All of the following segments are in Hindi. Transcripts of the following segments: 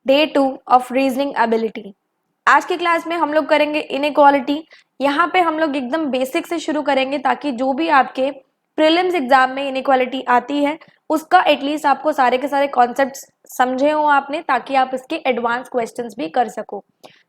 Day 2 of reasoning ability. आज की क्लास में हम लोग करेंगे इनइक्वालिटी। यहाँ पे हम लोग एकदम बेसिक से शुरू करेंगे ताकि जो भी आपके प्रीलिम्स एग्जाम में इनइक्वालिटी आती है उसका एटलीस्ट आपको सारे के सारे कॉन्सेप्ट्स समझे हो आपने, ताकि आप इसके एडवांस क्वेश्चंस भी कर सको।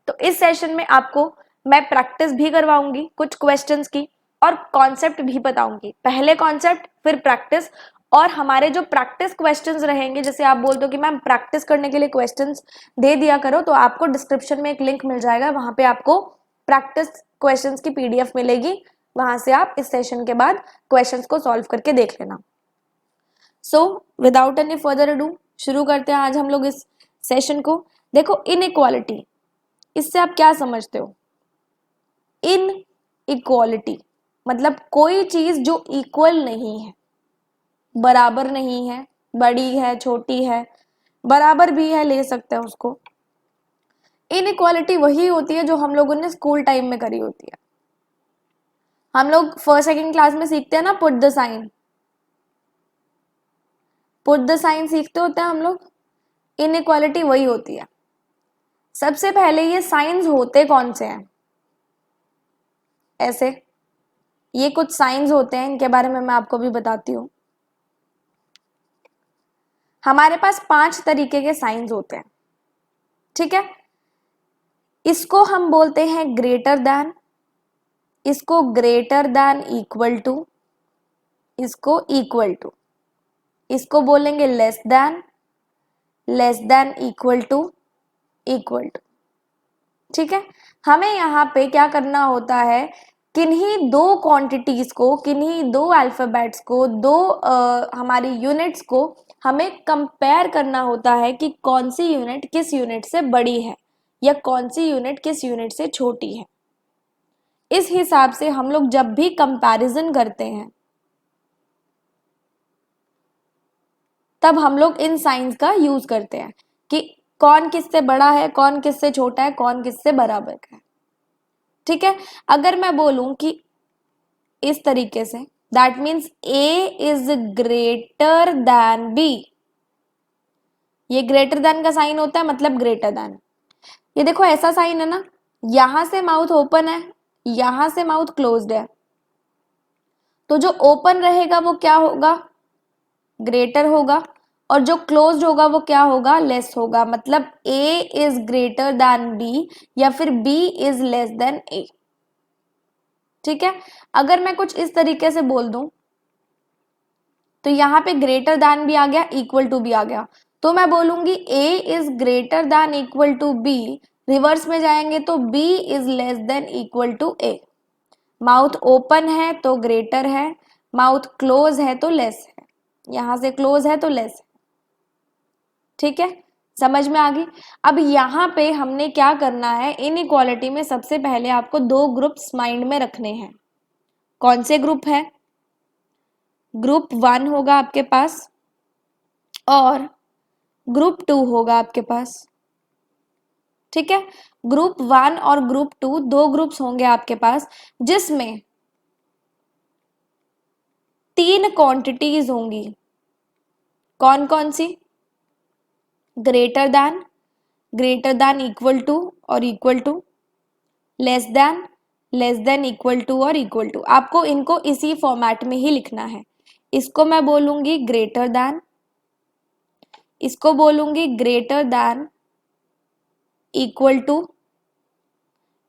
तो इस सेशन में आपको मैं प्रैक्टिस भी करवाऊंगी कुछ क्वेश्चंस की और कॉन्सेप्ट भी बताऊंगी। पहले कॉन्सेप्ट फिर प्रैक्टिस, और हमारे जो प्रैक्टिस क्वेश्चंस रहेंगे, जैसे आप बोलते हो कि मैम प्रैक्टिस करने के लिए क्वेश्चंस दे दिया करो, तो आपको डिस्क्रिप्शन में एक लिंक मिल जाएगा, वहां पे आपको प्रैक्टिस क्वेश्चंस की पीडीएफ मिलेगी। वहां से आप इस सेशन के बाद क्वेश्चंस को सॉल्व करके देख लेना। So without any further ado शुरू करते हैं आज हम लोग इस सेशन को। देखो इनइक्वालिटी, इससे आप क्या समझते हो? इन इक्वालिटी मतलब कोई चीज जो इक्वल नहीं है, बराबर नहीं है, बड़ी है छोटी है, बराबर भी है, ले सकते हैं उसको। इनइक्वालिटी वही होती है जो हम लोगों ने स्कूल टाइम में करी होती है। हम लोग फर्स्ट सेकंड क्लास में सीखते हैं ना, put the sign, put the sign सीखते होते हैं हम लोग। इनइक्वालिटी वही होती है। सबसे पहले ये साइंस होते कौन से हैं? ऐसे ये कुछ साइंस होते हैं, इनके बारे में मैं आपको भी बताती हूँ। हमारे पास 5 तरीके के साइंस होते हैं, ठीक है। इसको हम बोलते हैं ग्रेटर देन, इसको ग्रेटर देन इक्वल टू, इसको इक्वल टू, इसको बोलेंगे less than equal to, equal to, ठीक है। हमें यहाँ पे क्या करना होता है, किन्हीं दो क्वांटिटीज को, किन्हीं दो अल्फाबेट्स को, दो हमारी यूनिट्स को हमें कंपेयर करना होता है कि कौन सी यूनिट किस यूनिट से बड़ी है या कौन सी यूनिट किस यूनिट से छोटी है। इस हिसाब से हम लोग जब भी कंपैरिजन करते हैं तब हम लोग इन साइंस का यूज करते हैं कि कौन किससे बड़ा है, कौन किससे छोटा है, कौन किससे बराबर है, ठीक है। अगर मैं बोलूं कि इस तरीके से, that means A is greater than B, ये ग्रेटर देन का साइन होता है, मतलब ग्रेटर देन। ये देखो ऐसा साइन है ना, यहां से माउथ ओपन है, यहां से माउथ क्लोज्ड है, तो जो ओपन रहेगा वो क्या होगा? ग्रेटर होगा, और जो क्लोज्ड होगा वो क्या होगा? लेस होगा। मतलब ए इज ग्रेटर देन बी या फिर बी इज लेस देन ए, ठीक है। अगर मैं कुछ इस तरीके से बोल दूं तो यहाँ पे ग्रेटर देन भी आ गया, इक्वल टू भी आ गया, तो मैं बोलूंगी A is greater than equal to B. Reverse में जाएंगे तो B is less than equal to A. Mouth open है तो ग्रेटर है, माउथ क्लोज है तो लेस है, यहां से क्लोज है तो लेस है, ठीक है। समझ में आ गई? अब यहाँ पे हमने क्या करना है, इनइक्वालिटी में सबसे पहले आपको दो ग्रुप्स माइंड में रखने हैं। कौन से ग्रुप है? ग्रुप 1 होगा आपके पास और ग्रुप 2 होगा आपके पास, ठीक है। ग्रुप 1 और ग्रुप 2 दो ग्रुप्स होंगे आपके पास, जिसमें 3 क्वांटिटीज होंगी। कौन कौन सी? ग्रेटर देन इक्वल टू और equal to, less than equal to और इक्वल टू। आपको इनको इसी फॉर्मेट में ही लिखना है। इसको मैं बोलूंगी ग्रेटर देन, इसको बोलूंगी ग्रेटर देन इक्वल टू,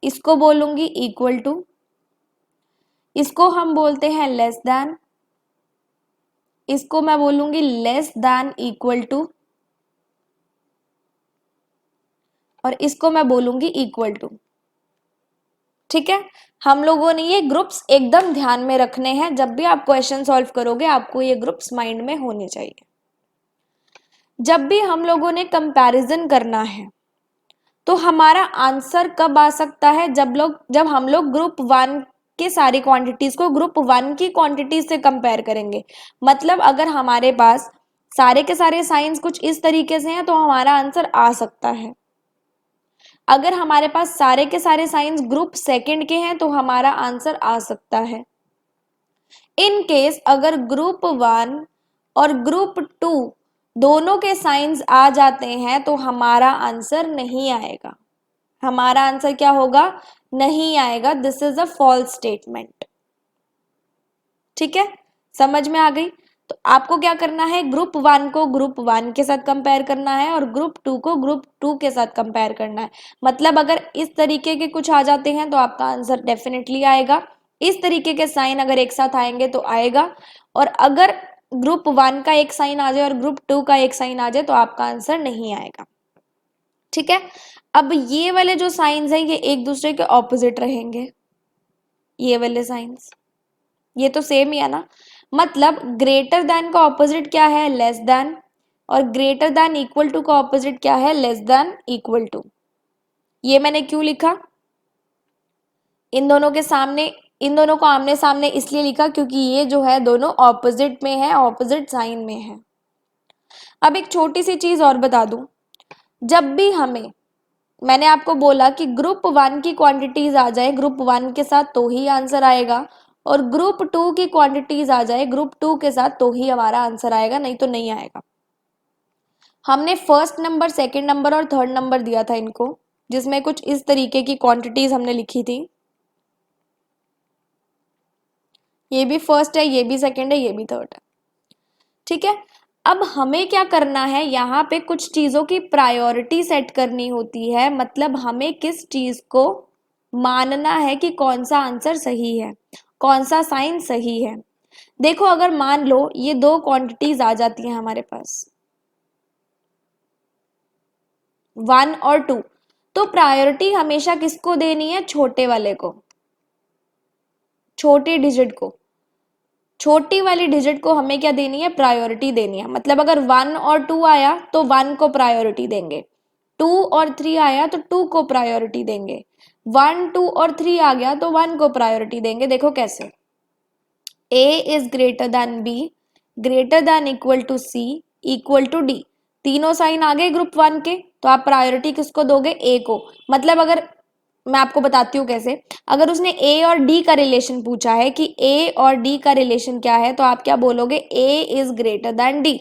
इसको बोलूंगी इक्वल टू, इसको हम बोलते हैं लेस देन, इसको मैं बोलूंगी लेस देन इक्वल टू, और इसको मैं बोलूंगी इक्वल टू, ठीक है। हम लोगों ने ये ग्रुप्स एकदम ध्यान में रखने हैं, जब भी आप क्वेश्चन सॉल्व करोगे आपको ये ग्रुप्स माइंड में होने चाहिए। जब भी हम लोगों ने कंपैरिजन करना है तो हमारा आंसर कब आ सकता है? जब हम लोग ग्रुप 1 के सारी क्वांटिटीज को ग्रुप 1 की क्वांटिटीज से कंपेयर करेंगे। मतलब अगर हमारे पास सारे के सारे साइंस कुछ इस तरीके से हैं तो हमारा आंसर आ सकता है। अगर हमारे पास सारे के सारे साइंस ग्रुप 2 के हैं तो हमारा आंसर आ सकता है। इन केस अगर ग्रुप 1 और ग्रुप 2 दोनों के साइंस आ जाते हैं तो हमारा आंसर नहीं आएगा, हमारा आंसर क्या होगा, नहीं आएगा। This is a false statement. ठीक है, समझ में आ गई। तो आपको क्या करना है, ग्रुप वन को ग्रुप वन के साथ कंपेयर करना है और ग्रुप टू को ग्रुप टू के साथ कंपेयर करना है। मतलब अगर इस तरीके के कुछ आ जाते हैं तो आपका आंसर डेफिनेटली आएगा, इस तरीके के साइन अगर एक साथ आएंगे तो आएगा, और अगर ग्रुप वन का एक साइन आ जाए और ग्रुप टू का एक साइन आ जाए तो आपका आंसर नहीं आएगा। ठीक है, अब ये वाले जो साइंस हैं ये एक दूसरे के ऑपोजिट रहेंगे, ये वाले साइंस, ये तो सेम ही है ना। मतलब ग्रेटर देन का ऑपोजिट क्या है, लेस देन, और ग्रेटर देन इक्वल टू का ऑपोजिट क्या है, लेस देन इक्वल टू। ये मैंने क्यों लिखा, इन दोनों के सामने, इन दोनों को आमने सामने इसलिए लिखा क्योंकि ये जो है दोनों ऑपोजिट में है, ऑपोजिट साइन में है। अब एक छोटी सी चीज और बता दूं, जब भी हमें, मैंने आपको बोला कि ग्रुप वन की क्वांटिटीज आ जाए ग्रुप वन के साथ तो ही आंसर आएगा, और ग्रुप टू की क्वांटिटीज आ जाए ग्रुप टू के साथ तो ही हमारा आंसर आएगा, नहीं तो नहीं आएगा। हमने फर्स्ट नंबर, सेकंड नंबर और थर्ड नंबर दिया था इनको, जिसमें कुछ इस तरीके की क्वांटिटीज हमने लिखी थी। ये भी फर्स्ट है, ये भी सेकंड है, ये भी थर्ड है। ठीक है, अब हमें क्या करना है, यहाँ पे कुछ चीजों की प्रायोरिटी सेट करनी होती है। मतलब हमें किस चीज को मानना है कि कौन सा आंसर सही है, कौन सा साइन सही है। देखो अगर मान लो ये दो क्वांटिटीज आ जाती हैं हमारे पास, 1 और 2, तो प्रायोरिटी हमेशा किसको देनी है, छोटे वाले को, छोटी डिजिट को, छोटी वाली डिजिट को हमें क्या देनी है, प्रायोरिटी देनी है। मतलब अगर 1 और 2 आया तो 1 को प्रायोरिटी देंगे, 2 और 3 आया तो 2 को प्रायोरिटी देंगे, 1, 2 और 3 आ गया तो 1 को प्रायोरिटी देंगे। देखो कैसे, A is greater than B, greater than equal to C, equal to D। तीनों साइन आ गए ग्रुप वन के, तो आप प्रायोरिटी किसको दोगे, A को। मतलब अगर, मैं आपको बताती हूँ कैसे, अगर उसने A और D का रिलेशन पूछा है कि A और D का रिलेशन क्या है, तो आप क्या बोलोगे, A is greater then D।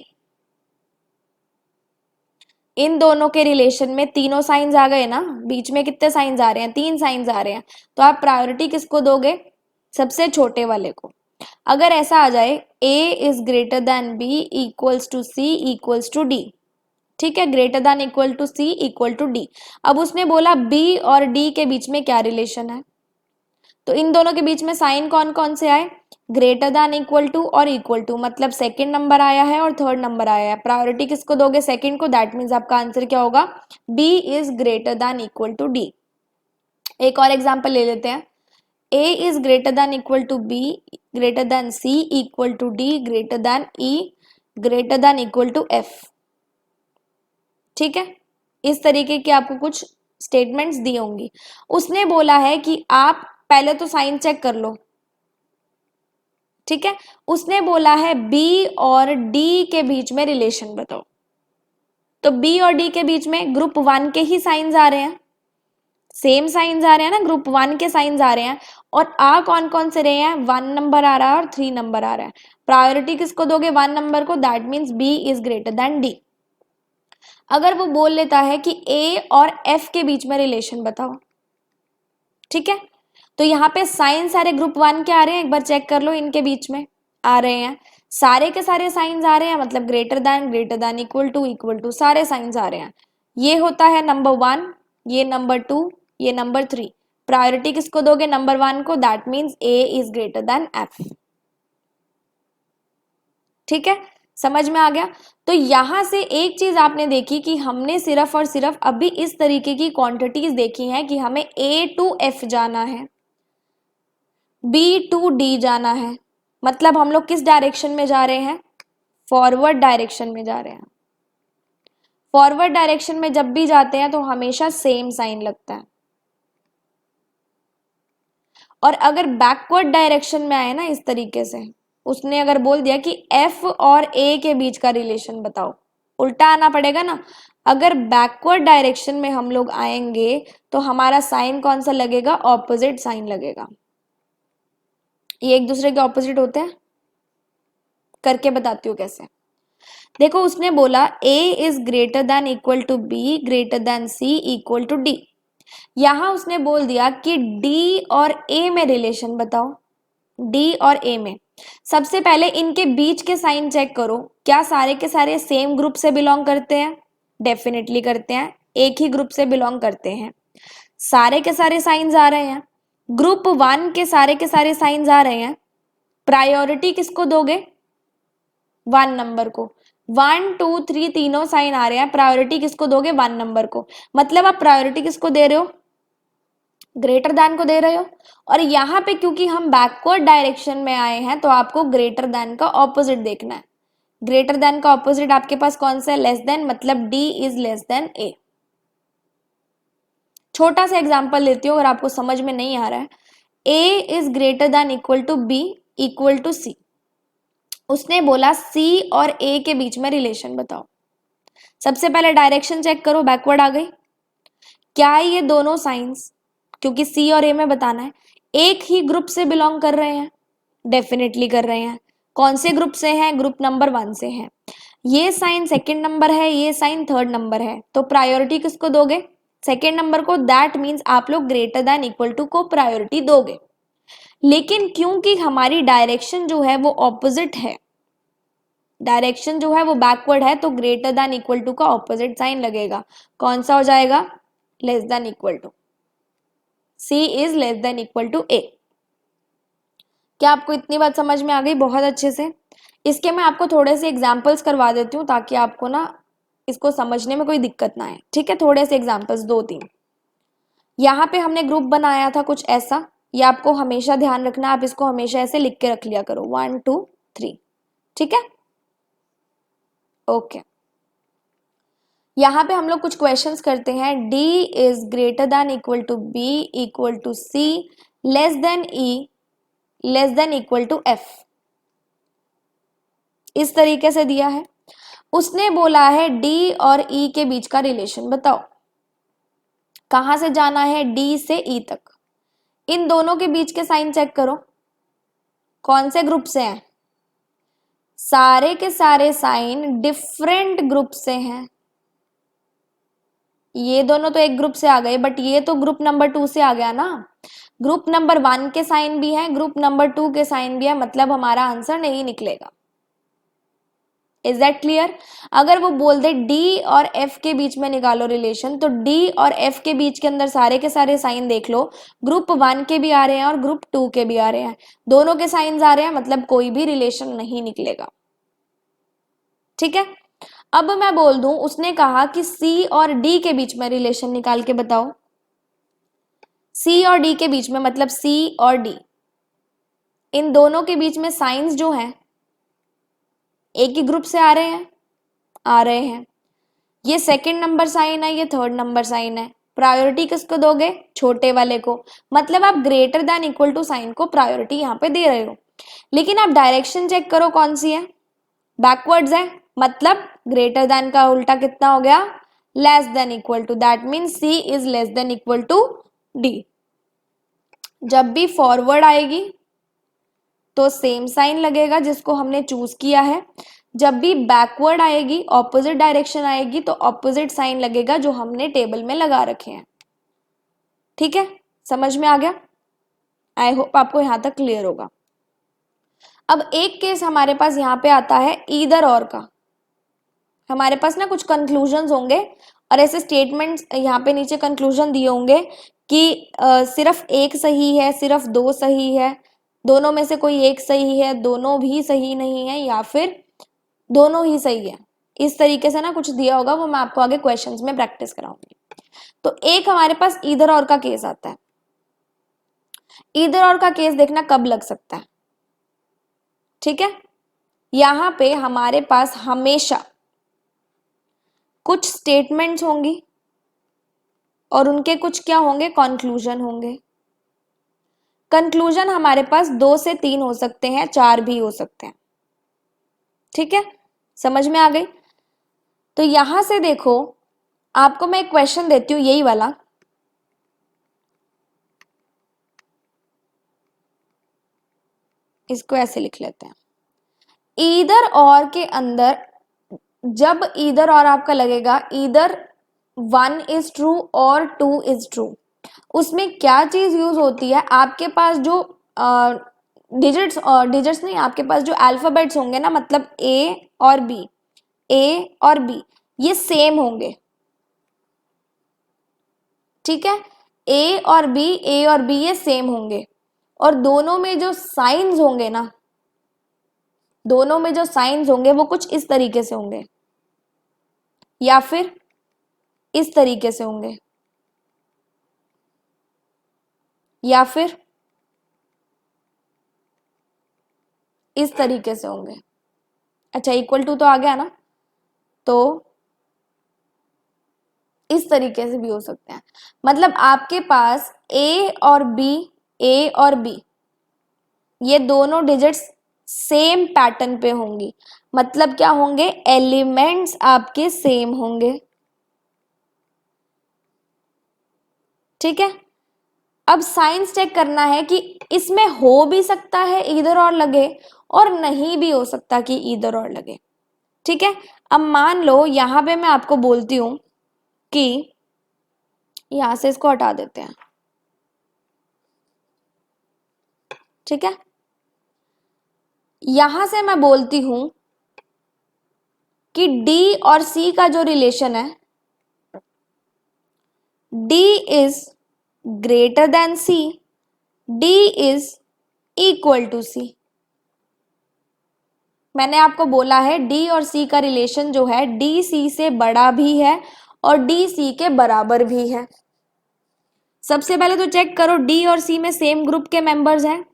इन दोनों के रिलेशन में तीनों साइंस आ गए ना, बीच में कितने साइंस आ रहे हैं, 3 साइंस आ रहे हैं, तो आप प्रायोरिटी किसको दोगे, सबसे छोटे वाले को। अगर ऐसा आ जाए A is greater than B equals to C equals to D, ठीक है, greater than equal to C equal to D। अब उसने बोला B और D के बीच में क्या रिलेशन है, तो इन दोनों के बीच में साइन कौन कौन से आए, ग्रेटर देन इक्वल टू और इक्वल टू। मतलब सेकंड नंबर आया है और थर्ड नंबर आया है, प्रायोरिटी किसको दोगे, सेकंड को। दैट मीन्स आपका आंसर क्या होगा, B is greater than equal to D। एक और एग्जांपल ले लेते हैं, A is greater than equal to B, greater than C equal to D, greater than E, greater than equal to F। ठीक है, इस तरीके की आपको कुछ स्टेटमेंट्स दी होंगी। उसने बोला है कि आप पहले तो साइन चेक कर लो, ठीक है। उसने बोला है B और D के बीच में रिलेशन बताओ, तो B और D के बीच में ग्रुप वन के ही साइंस आ रहे हैं, सेम साइंस आ रहे हैं ना, ग्रुप वन के साइंस आ रहे हैं, और आ कौन कौन से रहे हैं, 1 नंबर आ रहा है और 3 नंबर आ रहा है। प्रायोरिटी किसको दोगे, 1 नंबर को। That means B is greater then D। अगर वो बोल लेता है कि A और F के बीच में रिलेशन बताओ, ठीक है, तो यहाँ पे साइन सारे ग्रुप वन के आ रहे हैं, एक बार चेक कर लो, इनके बीच में आ रहे हैं, सारे के सारे साइंस आ रहे हैं, मतलब ग्रेटर देन इक्वल टू सारे साइंस आ रहे हैं। ये होता है नंबर 1, ये नंबर 2, ये नंबर 3। प्रायोरिटी किसको दोगे, नंबर 1 को। That means A is greater then F। ठीक है, समझ में आ गया। तो यहां से एक चीज आपने देखी कि हमने सिर्फ और सिर्फ अभी इस तरीके की क्वांटिटीज देखी हैं कि हमें A टू F जाना है, B टू D जाना है। मतलब हम लोग किस डायरेक्शन में जा रहे हैं, फॉरवर्ड डायरेक्शन में जा रहे हैं। फॉरवर्ड डायरेक्शन में जब भी जाते हैं तो हमेशा सेम साइन लगता है, और अगर बैकवर्ड डायरेक्शन में आए ना इस तरीके से, उसने अगर बोल दिया कि F और A के बीच का रिलेशन बताओ, उल्टा आना पड़ेगा ना। अगर बैकवर्ड डायरेक्शन में हम लोग आएंगे तो हमारा साइन कौन सा लगेगा, ऑपोजिट साइन लगेगा। ये एक दूसरे के ऑपोजिट होते हैं, करके बताती हूँ कैसे। देखो उसने बोला a is greater than equal to b greater than c equal to d। यहां उसने बोल दिया कि d और a में रिलेशन बताओ। d और a में सबसे पहले इनके बीच के साइन चेक करो, क्या सारे के सारे सेम ग्रुप से बिलोंग करते हैं? डेफिनेटली करते हैं, एक ही ग्रुप से बिलोंग करते हैं। सारे के सारे साइंस आ रहे हैं, ग्रुप 1 के सारे साइंस आ रहे हैं। प्रायोरिटी किसको दोगे? 1 नंबर को। 1 2 3 तीनों साइन आ रहे हैं, प्रायोरिटी किसको दोगे? 1 नंबर को। मतलब आप प्रायोरिटी किसको दे रहे हो? ग्रेटर देन को दे रहे हो। और यहाँ पे क्योंकि हम बैकवर्ड डायरेक्शन में आए हैं तो आपको ग्रेटर देन का ऑपोजिट देखना है। ग्रेटर देन का ऑपोजिट आपके पास कौन सा है? लेस देन, मतलब डी इज लेस देन ए। छोटा सा एग्जांपल लेती हूँ अगर आपको समझ में नहीं आ रहा है। A is greater than equal to B equal to C. उसने बोला सी और ए के बीच में रिलेशन बताओ। सबसे पहले डायरेक्शन चेक करो, बैकवर्ड आ गई। क्या ये दोनों साइंस, क्योंकि सी और ए में बताना है, एक ही ग्रुप से बिलोंग कर रहे हैं? डेफिनेटली कर रहे हैं। कौन से ग्रुप से हैं? ग्रुप नंबर 1 से हैं। ये साइन सेकंड नंबर है, ये साइन थर्ड नंबर है, तो प्रायोरिटी किसको दोगे? सेकंड नंबर को। दैट मीन्स आप लोग ग्रेटर देन इक्वल टू को प्रायोरिटी दोगे। लेकिन क्योंकि हमारी डायरेक्शन जो है वो ऑपोजिट है, डायरेक्शन जो है वो बैकवर्ड है, तो ग्रेटर देन इक्वल टू का ऑपोजिट साइन लगेगा। कौन सा हो जाएगा? Less than equal to. C is less than equal to A. क्या आपको इतनी बात समझ में आ गई? बहुत अच्छे से। इसके मैं आपको थोड़े से एग्जाम्पल्स करवा देती हूँ ताकि आपको ना इसको समझने में कोई दिक्कत ना आए। ठीक है, थोड़े से एग्जाम्पल्स, 2-3। यहाँ पे हमने ग्रुप बनाया था कुछ ऐसा, ये आपको हमेशा ध्यान रखना, आप इसको हमेशा ऐसे लिख के रख लिया करो, 1 2 3। ठीक है, ओके। यहाँ पे हम लोग कुछ क्वेश्चंस करते हैं। d is greater than equal to b equal to c less than e less than equal to f। इस तरीके से दिया है। उसने बोला है d और e के बीच का रिलेशन बताओ। कहां से जाना है? d से e तक। इन दोनों के बीच के साइन चेक करो, कौन से ग्रुप से हैं? सारे के सारे साइन डिफरेंट ग्रुप से हैं। ये दोनों तो एक ग्रुप से आ गए, बट ये तो ग्रुप नंबर 2 से आ गया ना। ग्रुप नंबर 1 के साइन भी है, ग्रुप नंबर 2 के साइन भी है, मतलब हमारा आंसर नहीं निकलेगा। Is that clear? अगर वो बोल दे d और f के बीच में निकालो रिलेशन, तो d और f के बीच के अंदर सारे के सारे साइन देख लो, ग्रुप 1 के भी आ रहे हैं और ग्रुप 2 के भी आ रहे हैं, दोनों के साइंस आ रहे हैं, मतलब कोई भी रिलेशन नहीं निकलेगा। ठीक है, अब मैं बोल दूं, उसने कहा कि c और d के बीच में रिलेशन निकाल के बताओ। c और d के बीच में, मतलब c और d, इन दोनों के बीच में साइंस जो हैं एक ही ग्रुप से आ रहे हैं? आ रहे हैं। ये सेकंड नंबर साइन है, ये थर्ड नंबर साइन है। प्रायोरिटी किसको दोगे? छोटे वाले को। मतलब आप greater than equal to sign को प्रायोरिटी यहाँ पे दे रहे हो। लेकिन आप डायरेक्शन चेक करो कौन सी है? बैकवर्ड्स है, मतलब ग्रेटर देन का उल्टा कितना हो गया? Less than equal to. That mean C is less than equal to D. जब भी फॉरवर्ड आएगी तो सेम साइन लगेगा जिसको हमने चूज किया है। जब भी बैकवर्ड आएगी, ऑपोजिट डायरेक्शन आएगी, तो ऑपोजिट साइन लगेगा जो हमने टेबल में लगा रखे हैं। ठीक है, समझ में आ गया? आई होप आपको यहां तक क्लियर होगा। अब एक केस हमारे पास यहाँ पे आता है ईदर और का। हमारे पास ना कुछ कंक्लूजन होंगे और ऐसे स्टेटमेंट्स यहाँ पे नीचे कंक्लूजन दिए होंगे कि सिर्फ एक सही है, सिर्फ दो सही है, दोनों में से कोई एक सही है, दोनों भी सही नहीं है, या फिर दोनों ही सही है। इस तरीके से ना कुछ दिया होगा, वो मैं आपको आगे क्वेश्चंस में प्रैक्टिस कराऊंगी। तो एक हमारे पास ईदर और का केस आता है। ईदर और का केस देखना कब लग सकता है। ठीक है, यहां पे हमारे पास हमेशा कुछ स्टेटमेंट्स होंगी और उनके कुछ क्या होंगे? कंक्लूजन होंगे। कंक्लूजन हमारे पास 2 से 3 हो सकते हैं, 4 भी हो सकते हैं। ठीक है, समझ में आ गई? तो यहां से देखो, आपको मैं एक क्वेश्चन देती हूं, यही वाला। इसको ऐसे लिख लेते हैं। ईदर और के अंदर जब ईदर और आपका लगेगा, ईदर 1 इज ट्रू और 2 इज ट्रू, उसमें क्या चीज यूज होती है, आपके पास जो डिजिट्स, डिजिट्स नहीं, आपके पास जो अल्फाबेट्स होंगे ना, मतलब ए और बी, ए और बी ये सेम होंगे, ठीक है, ए और बी, ए और बी ये सेम होंगे, और दोनों में जो साइंस होंगे ना, दोनों में जो साइंस होंगे वो कुछ इस तरीके से होंगे, या फिर इस तरीके से होंगे, या फिर इस तरीके से होंगे। अच्छा, इक्वल टू तो आ गया ना, तो इस तरीके से भी हो सकते हैं, मतलब आपके पास ए और बी, ए और बी ये दोनों डिजिट्स सेम पैटर्न पे होंगी, मतलब क्या होंगे, एलिमेंट्स आपके सेम होंगे, ठीक है। अब साइंस चेक करना है कि इसमें हो भी सकता है इधर और लगे, और नहीं भी हो सकता कि इधर और लगे, ठीक है। अब मान लो यहां पे मैं आपको बोलती हूं कि यहां से इसको हटा देते हैं, ठीक है, यहां से मैं बोलती हूं कि डी और सी का जो रिलेशन है, D is greater than C, D is equal to C. मैंने आपको बोला है डी और सी का रिलेशन जो है डी सी से बड़ा भी है और डी सी के बराबर भी है। सबसे पहले तो चेक करो डी और सी में सेम ग्रुप के मेंबर्स हैं,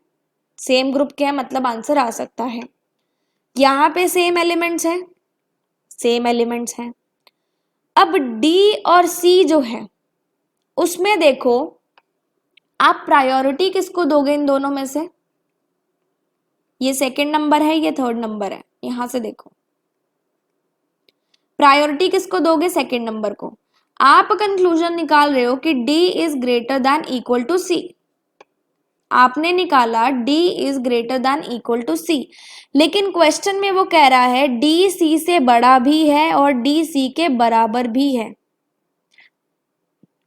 सेम ग्रुप के हैं मतलब आंसर आ सकता है। यहां पे सेम एलिमेंट्स हैं, सेम एलिमेंट्स हैं। अब डी और सी जो है उसमें देखो आप प्रायोरिटी किसको दोगे इन दोनों में से, ये सेकंड नंबर है, ये थर्ड नंबर है, यहां से देखो प्रायोरिटी किसको दोगे, सेकंड नंबर को। आप कंक्लूजन निकाल रहे हो कि D is greater than equal to C, आपने निकाला D is greater than equal to C, लेकिन क्वेश्चन में वो कह रहा है D C से बड़ा भी है और D C के बराबर भी है,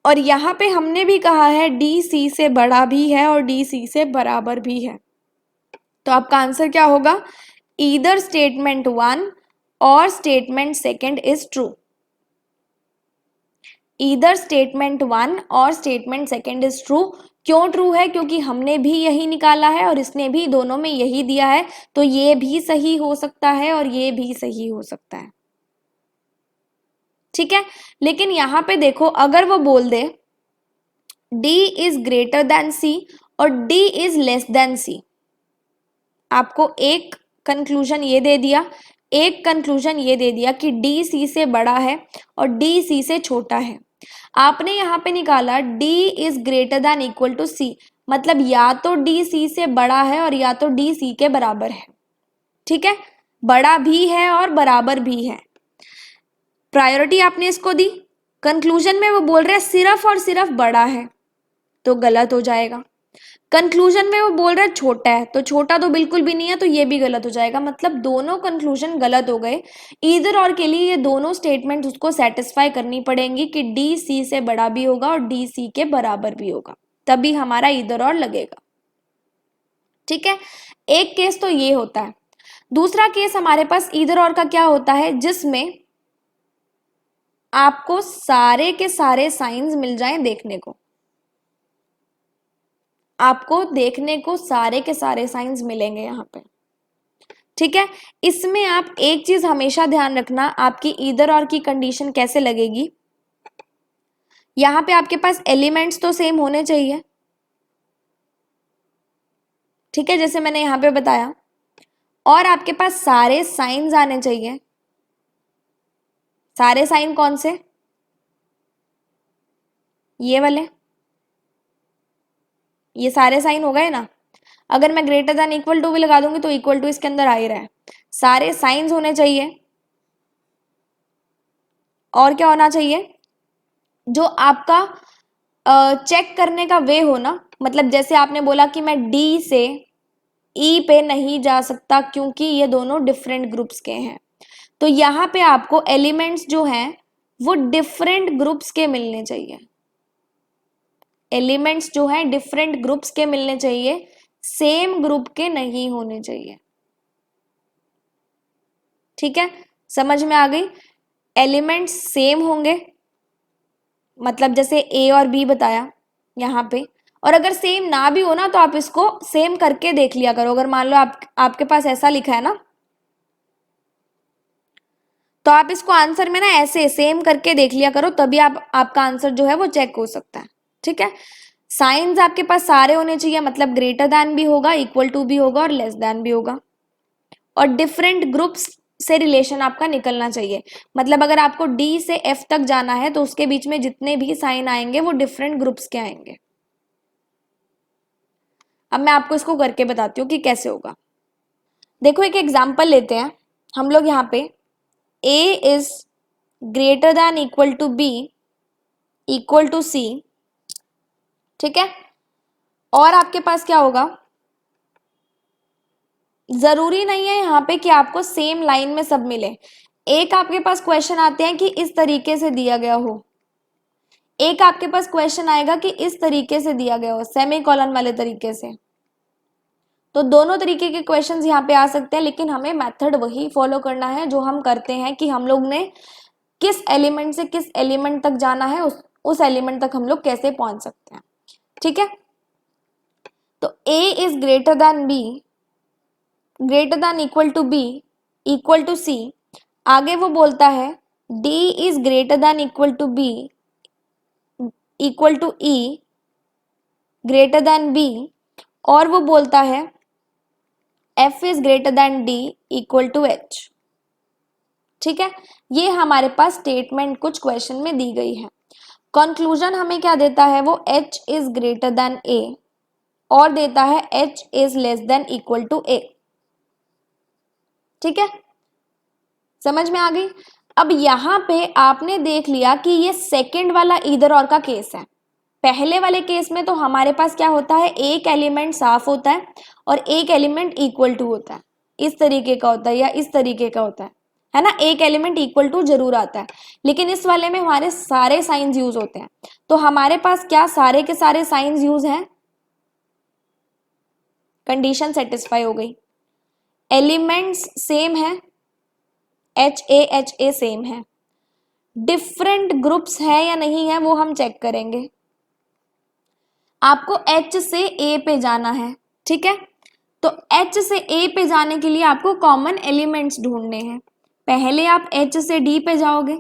और यहां पे हमने भी कहा है D C से बड़ा भी है और D C से बराबर भी है, तो आपका आंसर क्या होगा, ईदर स्टेटमेंट 1 और statement second is true, either statement 1 और स्टेटमेंट सेकंड इज ट्रू। क्यों ट्रू है, क्योंकि हमने भी यही निकाला है और इसने भी दोनों में यही दिया है, तो ये भी सही हो सकता है और ये भी सही हो सकता है, ठीक है। लेकिन यहां पे देखो अगर वो बोल दे D is greater than C और D is less then C, आपको एक कंक्लूजन ये दे दिया, एक कंक्लूजन ये दे दिया कि D C से बड़ा है और D C से छोटा है। आपने यहां पे निकाला D is greater than equal to C, मतलब या तो D C से बड़ा है और या तो D C के बराबर है, ठीक है, बड़ा भी है और बराबर भी है। प्रायोरिटी आपने इसको दी, कंक्लूजन में वो बोल रहे हैं सिर्फ और सिर्फ बड़ा है, तो गलत हो जाएगा। कंक्लूजन में वो बोल रहा है छोटा है, तो छोटा तो बिल्कुल भी नहीं है, तो ये भी गलत हो जाएगा, मतलब दोनों कंक्लूजन गलत हो गए। ईदर और के लिए ये दोनों स्टेटमेंट उसको सेटिस्फाई करनी पड़ेंगी कि डी सी से बड़ा भी होगा और डी सी के बराबर भी होगा, तभी हमारा ईदर और लगेगा, ठीक है। एक केस तो ये होता है। दूसरा केस हमारे पास ईदर और का क्या होता है, जिसमें आपको सारे के सारे साइंस मिल जाएं देखने को, आपको देखने को सारे के सारे साइंस मिलेंगे यहाँ पे, ठीक है। इसमें आप एक चीज हमेशा ध्यान रखना, आपकी ईदर और की कंडीशन कैसे लगेगी, यहाँ पे आपके पास एलिमेंट्स तो सेम होने चाहिए, ठीक है, जैसे मैंने यहाँ पे बताया, और आपके पास सारे साइंस आने चाहिए। सारे साइन कौन से, ये वाले, ये सारे साइन हो गए ना। अगर मैं ग्रेटर देन इक्वल टू भी लगा दूंगी तो इक्वल टू इसके अंदर आ ही रहा है। सारे साइंस होने चाहिए, और क्या होना चाहिए, जो आपका चेक करने का वे हो ना, मतलब जैसे आपने बोला कि मैं डी से ई पे नहीं जा सकता क्योंकि ये दोनों डिफरेंट ग्रुप्स के हैं, तो यहाँ पे आपको एलिमेंट्स जो हैं वो डिफरेंट ग्रुप्स के मिलने चाहिए, एलिमेंट्स जो हैं डिफरेंट ग्रुप्स के मिलने चाहिए, सेम ग्रुप के नहीं होने चाहिए। ठीक है, समझ में आ गई? एलिमेंट्स सेम होंगे, मतलब जैसे ए और बी बताया यहाँ पे, और अगर सेम ना भी हो ना तो आप इसको सेम करके देख लिया करो। अगर मान लो आपके पास ऐसा लिखा है ना, तो आप इसको आंसर में ना ऐसे सेम करके देख लिया करो, तभी आपका आंसर जो है वो चेक हो सकता है। ठीक है, साइंस आपके पास सारे होने चाहिए, मतलब ग्रेटर दैन भी होगा, इक्वल टू भी होगा और लेस दैन भी होगा, और डिफरेंट ग्रुप्स से रिलेशन आपका निकलना चाहिए। मतलब अगर आपको डी से एफ तक जाना है तो उसके बीच में जितने भी साइन आएंगे वो डिफरेंट ग्रुप्स के आएंगे। अब मैं आपको इसको करके बताती हूँ कि कैसे होगा। देखो एक एग्जाम्पल लेते हैं हम लोग यहाँ पे, a is greater than equal to b equal to c। ठीक है, और आपके पास क्या होगा, जरूरी नहीं है यहाँ पे कि आपको सेम लाइन में सब मिले। एक आपके पास क्वेश्चन आते हैं कि इस तरीके से दिया गया हो, एक आपके पास क्वेश्चन आएगा कि इस तरीके से दिया गया हो, सेमी कॉलन वाले तरीके से। तो दोनों तरीके के क्वेश्चंस यहाँ पे आ सकते हैं, लेकिन हमें मेथड वही फॉलो करना है जो हम करते हैं कि हम लोग ने किस एलिमेंट से किस एलिमेंट तक जाना है, उस एलिमेंट तक हम लोग कैसे पहुंच सकते हैं। ठीक है, तो a is greater than b, greater than equal to b equal to c। आगे वो बोलता है d is greater than equal to b equal to e greater than b, और वो बोलता है f is greater than d equal to h। ठीक है, ये हमारे पास स्टेटमेंट कुछ क्वेश्चन में दी गई है। कंक्लूजन हमें क्या देता है, वो h is greater than a और देता है h is less than equal to a। ठीक है, समझ में आ गई? अब यहां पे आपने देख लिया कि ये सेकंड वाला ईदर और का केस है। पहले वाले केस में तो हमारे पास क्या होता है, एक एलिमेंट साफ होता है और एक एलिमेंट इक्वल टू होता है, इस तरीके का होता है या इस तरीके का होता है ना, एक एलिमेंट इक्वल टू जरूर आता है। लेकिन इस वाले में हमारे सारे साइंस यूज होते हैं, तो हमारे पास क्या सारे के सारे साइंस यूज हैं, कंडीशन सेटिस्फाई हो गई। एलिमेंट्स सेम है, एच ए सेम है, डिफरेंट ग्रुप्स है या नहीं है वो हम चेक करेंगे। आपको H से A पे जाना है, ठीक है, तो H से A पे जाने के लिए आपको कॉमन एलिमेंट्स ढूंढने हैं। पहले आप H से D पे जाओगे,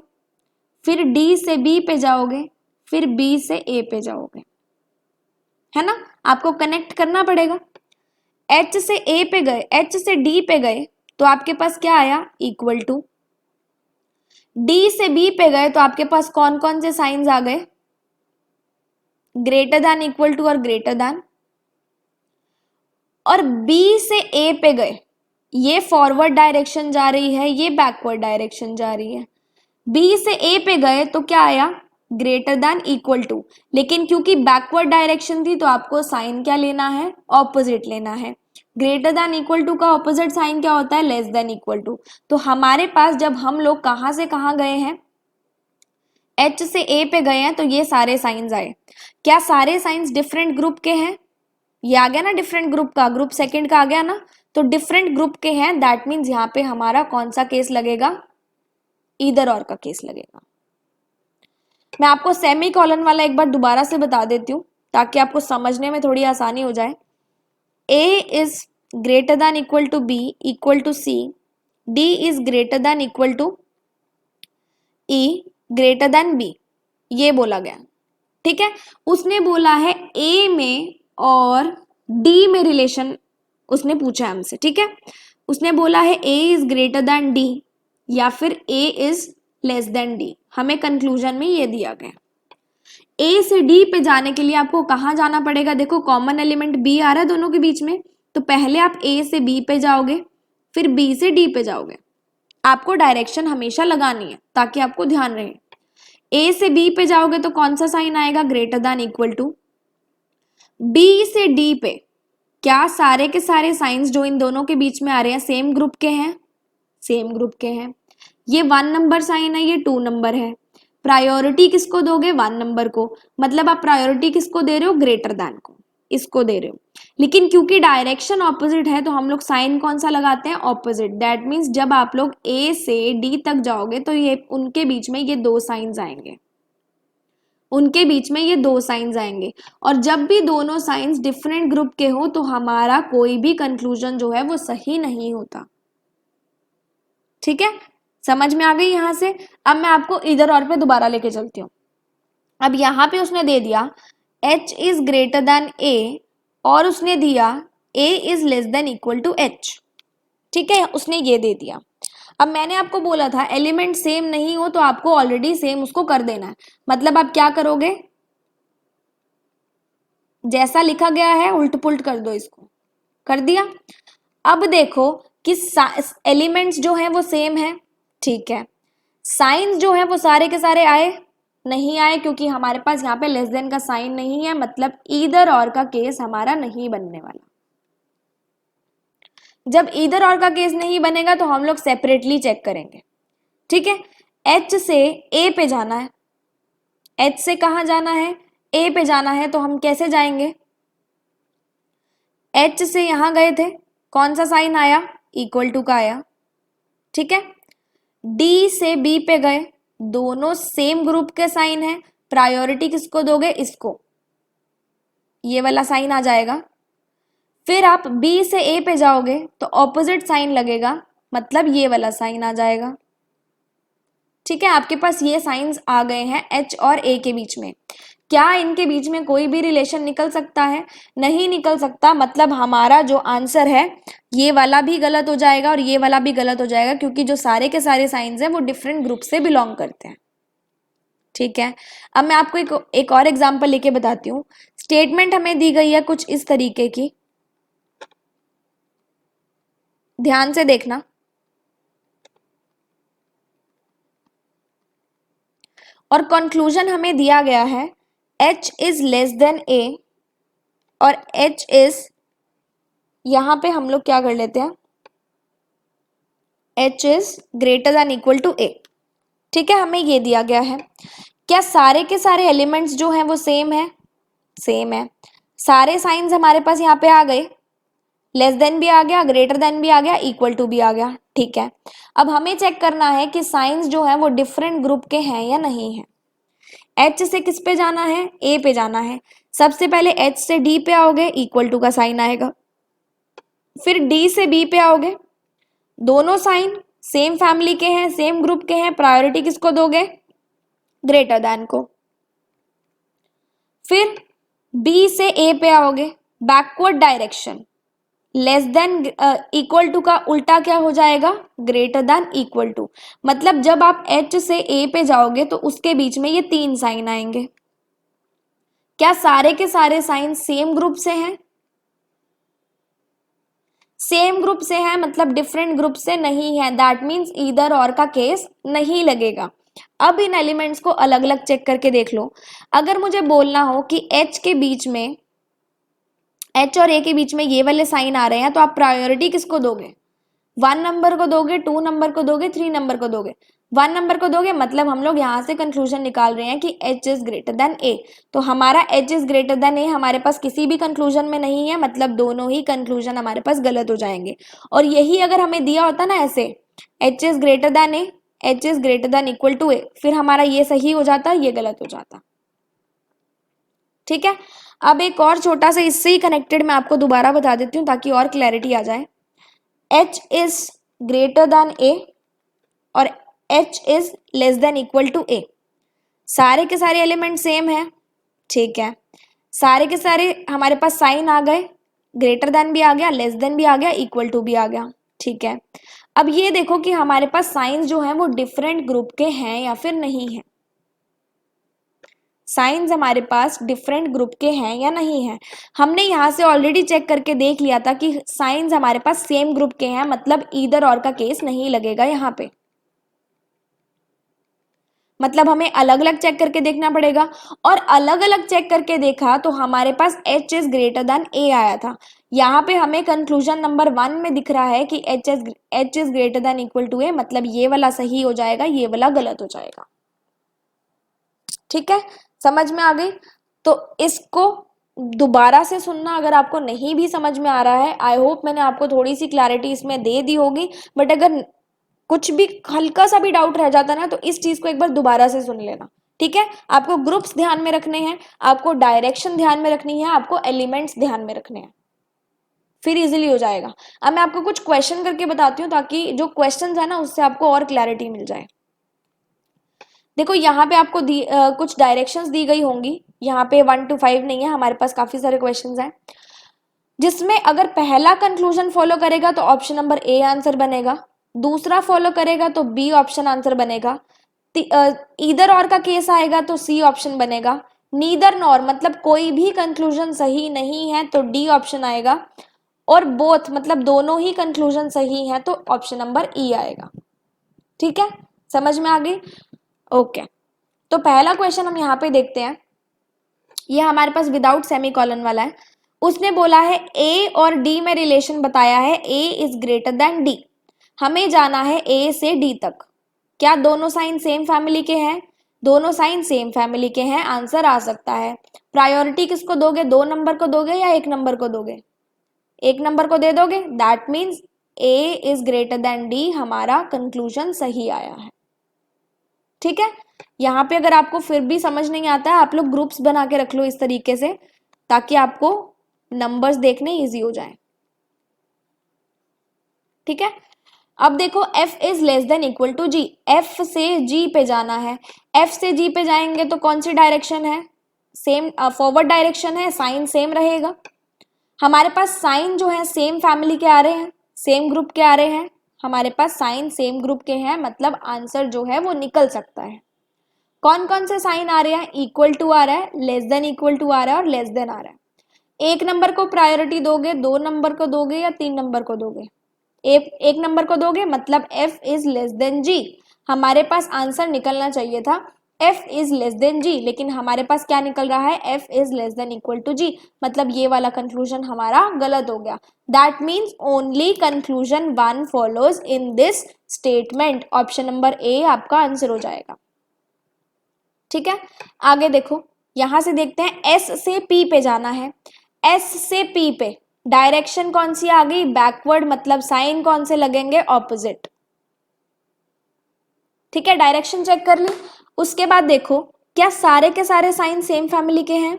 फिर D से B पे जाओगे, फिर B से A पे जाओगे, है ना, आपको कनेक्ट करना पड़ेगा। H से A पे गए, H से D पे गए तो आपके पास क्या आया, इक्वल टू। D से B पे गए तो आपके पास कौन कौन से साइंस आ गए, ग्रेटर दैन इक्वल टू और ग्रेटर दैन। और B से A पे गए, ये फॉरवर्ड डायरेक्शन जा रही है, ये बैकवर्ड डायरेक्शन जा रही है। B से A पे गए तो क्या आया, ग्रेटर दैन इक्वल टू, लेकिन क्योंकि बैकवर्ड डायरेक्शन थी तो आपको साइन क्या लेना है, ऑपोजिट लेना है। ग्रेटर दैन इक्वल टू का ऑपोजिट साइन क्या होता है, लेस देन इक्वल टू। तो हमारे पास जब हम लोग कहां से कहां गए हैं, H से A पे गए हैं, तो ये सारे साइंस आए। क्या सारे साइंस डिफरेंट ग्रुप के हैं, ये आ गया ना, डिफरेंट ग्रुप का, ग्रुप सेकंड का आ गया ना, तो डिफरेंट ग्रुप के हैं, दैट मीन्स यहाँ पे हमारा कौन सा केस लगेगा, ईदर और का केस लगेगा। मैं आपको सेमी कॉलन वाला एक बार दोबारा से बता देती हूँ ताकि आपको समझने में थोड़ी आसानी हो जाए। A is greater than equal to B equal to C, D is greater than equal to E greater than B, ये बोला गया। ठीक है, उसने बोला है A में और D में रिलेशन उसने पूछा हमसे। ठीक है, उसने बोला है A is greater than D या फिर A is less then D, हमें कंक्लूजन में ये दिया गया। A से D पे जाने के लिए आपको कहाँ जाना पड़ेगा, देखो कॉमन एलिमेंट B आ रहा है दोनों के बीच में, तो पहले आप A से B पे जाओगे, फिर B से D पे जाओगे। आपको डायरेक्शन हमेशा लगानी है ताकि आपको ध्यान रहे। A से B पे जाओगे तो कौन सा साइन आएगा, greater than equal to. B से D पे क्या सारे के सारे साइंस जो इन दोनों के बीच में आ रहे हैं सेम ग्रुप के हैं, सेम ग्रुप के हैं। ये 1 नंबर साइन है, ये 2 नंबर है। प्रायोरिटी किसको दोगे? 1 नंबर को, मतलब आप प्रायोरिटी किसको दे रहे हो? ग्रेटर देन को, इसको दे रहे हो। लेकिन क्योंकि डायरेक्शन ऑपोजिट है तो हम लोग साइन कौन सा लगाते हैं? ऑपोजिट। दैट मीन्स जब आप लोग ए से डी तक जाओगे तो ये उनके बीच में ये दो साइंस आएंगे, उनके बीच में ये दो साइंस आएंगे। और जब भी दोनों साइंस डिफरेंट ग्रुप के हो तो हमारा कोई भी कंक्लूजन जो है वो सही नहीं होता। ठीक है, समझ में आ गई यहां से? अब मैं आपको इधर और पे दोबारा लेके चलती हूँ। अब यहां पे उसने दे दिया h is greater than a और उसने दिया a is less than equal to h। ठीक है, उसने ये दे दिया। अब मैंने आपको बोला था एलिमेंट सेम नहीं हो तो आपको ऑलरेडी सेम उसको कर देना है। मतलब आप क्या करोगे? जैसा लिखा गया है उल्ट पुल्ट कर दो इसको। कर दिया। अब देखो कि एलिमेंट्स जो हैं वो सेम है, ठीक है। साइंस जो है वो सारे के सारे आए? नहीं आए, क्योंकि हमारे पास यहाँ पे लेस देन का साइन नहीं है, मतलब ईदर और का केस हमारा नहीं बनने वाला। जब ईदर और का केस नहीं बनेगा तो हम लोग सेपरेटली चेक करेंगे। ठीक है, एच से ए पे जाना है, एच से कहाँ जाना है? ए पे जाना है। तो हम कैसे जाएंगे? एच से यहां गए थे, कौन सा साइन आया? इक्वल टू का आया। ठीक है, डी से बी पे गए, दोनों सेम ग्रुप के साइन है, प्रायोरिटी किसको दोगे? इसको, ये वाला साइन आ जाएगा। फिर आप बी से ए पे जाओगे तो ऑपोजिट साइन लगेगा, मतलब ये वाला साइन आ जाएगा। ठीक है, आपके पास ये साइंस आ गए हैं एच और ए के बीच में। क्या इनके बीच में कोई भी रिलेशन निकल सकता है? नहीं निकल सकता। मतलब हमारा जो आंसर है ये वाला भी गलत हो जाएगा और ये वाला भी गलत हो जाएगा, क्योंकि जो सारे के सारे साइंस हैं वो डिफरेंट ग्रुप से बिलोंग करते हैं। ठीक है, अब मैं आपको एक और एग्जांपल लेके बताती हूँ। स्टेटमेंट हमें दी गई है कुछ इस तरीके की, ध्यान से देखना। और कंक्लूजन हमें दिया गया है h is less than a और h इज, यहां पे हम लोग क्या कर लेते हैं, h is greater than equal to a। ठीक है, हमें ये दिया गया है। क्या सारे के सारे एलिमेंट्स जो हैं वो सेम है? सेम है। सारे साइंस हमारे पास यहाँ पे आ गए, लेस देन भी आ गया, ग्रेटर देन भी आ गया, इक्वल टू भी आ गया। ठीक है, अब हमें चेक करना है कि साइंस जो है वो डिफरेंट ग्रुप के हैं या नहीं है। एच से किस पे जाना है? ए पे जाना है। सबसे पहले एच से डी पे आओगे, इक्वल टू का साइन आएगा। फिर डी से बी पे आओगे, दोनों साइन सेम फैमिली के हैं, सेम ग्रुप के हैं, प्रायोरिटी किसको दोगे? ग्रेटर देन को। फिर बी से ए पे आओगे, backward direction, less than equal to का उल्टा क्या हो जाएगा? Greater than equal to. मतलब जब आप एच से ए पे जाओगे तो उसके बीच में ये तीन साइन आएंगे। क्या सारे के सारे साइन सेम ग्रुप से हैं? सेम ग्रुप से है, मतलब डिफरेंट ग्रुप से नहीं है। दैट मीन्स ईदर और का केस नहीं लगेगा। अब इन एलिमेंट्स को अलग अलग चेक करके देख लो। अगर मुझे बोलना हो कि एच के बीच में, एच और ए के बीच में ये वाले साइन आ रहे हैं, तो आप प्रायोरिटी किसको दोगे? 1 नंबर को दोगे, 2 नंबर को दोगे, 3 नंबर को दोगे? 1 नंबर को दोगे, मतलब हम लोग यहां से कंक्लूजन निकाल रहे हैं कि h is greater than a। तो हमारा h is greater than a हमारे पास किसी भी कंक्लूजन में नहीं है, मतलब दोनों ही कंक्लूजन हमारे पास गलत हो जाएंगे। और यही अगर हमें दिया होता ना ऐसे, h is greater than a, h is greater than equal to a, फिर हमारा ये सही हो जाता, ये गलत हो जाता। ठीक है, अब एक और छोटा सा इससे ही कनेक्टेड मैं आपको दोबारा बता देती हूँ ताकि और क्लैरिटी आ जाए। h is greater than a और h is less than equal to a। सारे के सारे एलिमेंट सेम है, ठीक है। सारे के सारे हमारे पास साइन आ गए, ग्रेटर देन भी आ गया, लेस देन भी आ गया, इक्वल टू भी आ गया। ठीक है, अब ये देखो कि हमारे पास साइंस जो हैं वो डिफरेंट ग्रुप के हैं या फिर नहीं है। साइंस हमारे पास डिफरेंट ग्रुप के हैं या नहीं है। हमने यहां से ऑलरेडी चेक करके देख लिया था कि साइंस हमारे पास सेम ग्रुप के हैं, मतलब ईदर और का केस नहीं लगेगा यहाँ पे। मतलब हमें अलग अलग चेक करके देखना पड़ेगा। और अलग अलग चेक करके देखा तो हमारे पास h is greater than a आया था। यहाँ पे हमें कंक्लूजन नंबर 1 में दिख रहा है कि h is greater than equal to a, मतलब ये वाला सही हो जाएगा, ये वाला गलत हो जाएगा। ठीक है, समझ में आ गई? तो इसको दोबारा से सुनना अगर आपको नहीं भी समझ में आ रहा है। आई होप मैंने आपको थोड़ी सी क्लैरिटी इसमें दे दी होगी, बट अगर कुछ भी हल्का सा भी डाउट रह जाता ना तो इस चीज को एक बार दोबारा से सुन लेना। ठीक है, आपको ग्रुप्स ध्यान में रखने हैं, आपको डायरेक्शन ध्यान में रखनी है, आपको एलिमेंट्स ध्यान में रखने हैं, फिर इजीली हो जाएगा। अब मैं आपको कुछ क्वेश्चन करके बताती हूँ ताकि जो क्वेश्चन है ना उससे आपको और क्लैरिटी मिल जाए। देखो यहाँ पे आपको कुछ डायरेक्शंस दी गई होंगी, यहाँ पे 1 to 5 नहीं है, हमारे पास काफी सारे क्वेश्चंस हैं, जिसमें अगर पहला कंक्लूजन फॉलो करेगा तो ऑप्शन नंबर ए आंसर बनेगा, दूसरा फॉलो करेगा तो बी ऑप्शन आंसर बनेगा, ईदर और का केस आएगा तो सी ऑप्शन बनेगा, नीदर नॉर मतलब कोई भी कंक्लूजन सही नहीं है तो डी ऑप्शन आएगा, और बोथ मतलब दोनों ही कंक्लूजन सही है तो ऑप्शन नंबर ई आएगा। ठीक है, समझ में आ गई? ओके, तो पहला क्वेश्चन हम यहाँ पे देखते हैं, ये हमारे पास विदाउट सेमीकोलन वाला है। उसने बोला है ए और डी में रिलेशन बताया है, A is greater then D. हमें जाना है ए से डी तक। क्या दोनों साइन सेम फैमिली के हैं? दोनों साइन सेम फैमिली के हैं, आंसर आ सकता है। प्रायोरिटी किसको दोगे? 2 नंबर को दोगे या 1 नंबर को दोगे? 1 नंबर को दे दोगे, that means A is greater then D, हमारा कंक्लूजन सही आया है। ठीक है, यहाँ पे अगर आपको फिर भी समझ नहीं आता है, आप लोग ग्रुप्स बना के रख लो इस तरीके से ताकि आपको नंबर्स देखने इजी हो जाए। ठीक है, अब देखो f is less than equal to g, f से g पे जाना है। f से g पे जाएंगे तो कौन सी डायरेक्शन है? सेम फॉरवर्ड डायरेक्शन है, साइन सेम रहेगा। हमारे पास साइन जो है सेम फैमिली के आ रहे हैं, सेम ग्रुप के आ रहे हैं, हमारे पास साइन सेम ग्रुप के हैं, मतलब आंसर जो है वो निकल सकता है। कौन कौन से साइन आ रहे हैं? इक्वल टू आ रहा है, लेस देन इक्वल टू आ रहा है और लेस देन आ रहा है। 1 नंबर को प्रायोरिटी दोगे, 2 नंबर को दोगे या 3 नंबर को दोगे? एक नंबर को दोगे, मतलब f is less than g। हमारे पास आंसर निकलना चाहिए था f is less than g, लेकिन हमारे पास क्या निकल रहा है? f is less than equal to g, मतलब ये वाला कंक्लूजन हमारा गलत हो गया। That means only conclusion 1 follows in this statement, option number A आपका आंसर हो जाएगा। ठीक है, आगे देखो, यहां से देखते हैं s से p पे जाना है। s से p पे डायरेक्शन कौन सी आ गई? बैकवर्ड, मतलब साइन कौन से लगेंगे? ऑपोजिट। ठीक है, डायरेक्शन चेक कर ली। उसके बाद देखो, क्या सारे के सारे साइन सेम फैमिली के हैं?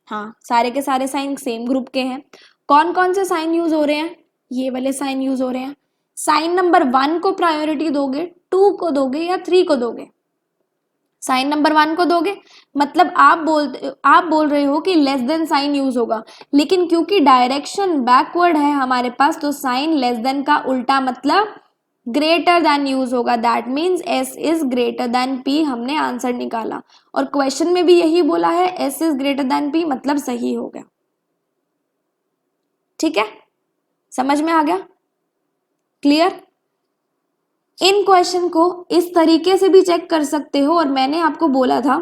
हाँ, सारे के सारे साइन सेम ग्रुप के हैं। कौन कौन से साइन यूज हो रहे हैं? ये वाले साइन यूज हो रहे हैं। साइन नंबर 1 को प्रायोरिटी दोगे, 2 को दोगे या 3 को दोगे? साइन नंबर 1 को दोगे, मतलब आप बोल रहे हो कि लेस देन साइन यूज होगा, लेकिन क्योंकि डायरेक्शन बैकवर्ड है हमारे पास तो साइन लेस देन का उल्टा मतलब ग्रेटर देन यूज होगा। That means s is greater then p, हमने आंसर निकाला। और क्वेश्चन में भी यही बोला है, s is greater then p, मतलब सही हो गया। ठीक है, समझ में आ गया? क्लियर? इन क्वेश्चन को इस तरीके से भी चेक कर सकते हो, और मैंने आपको बोला था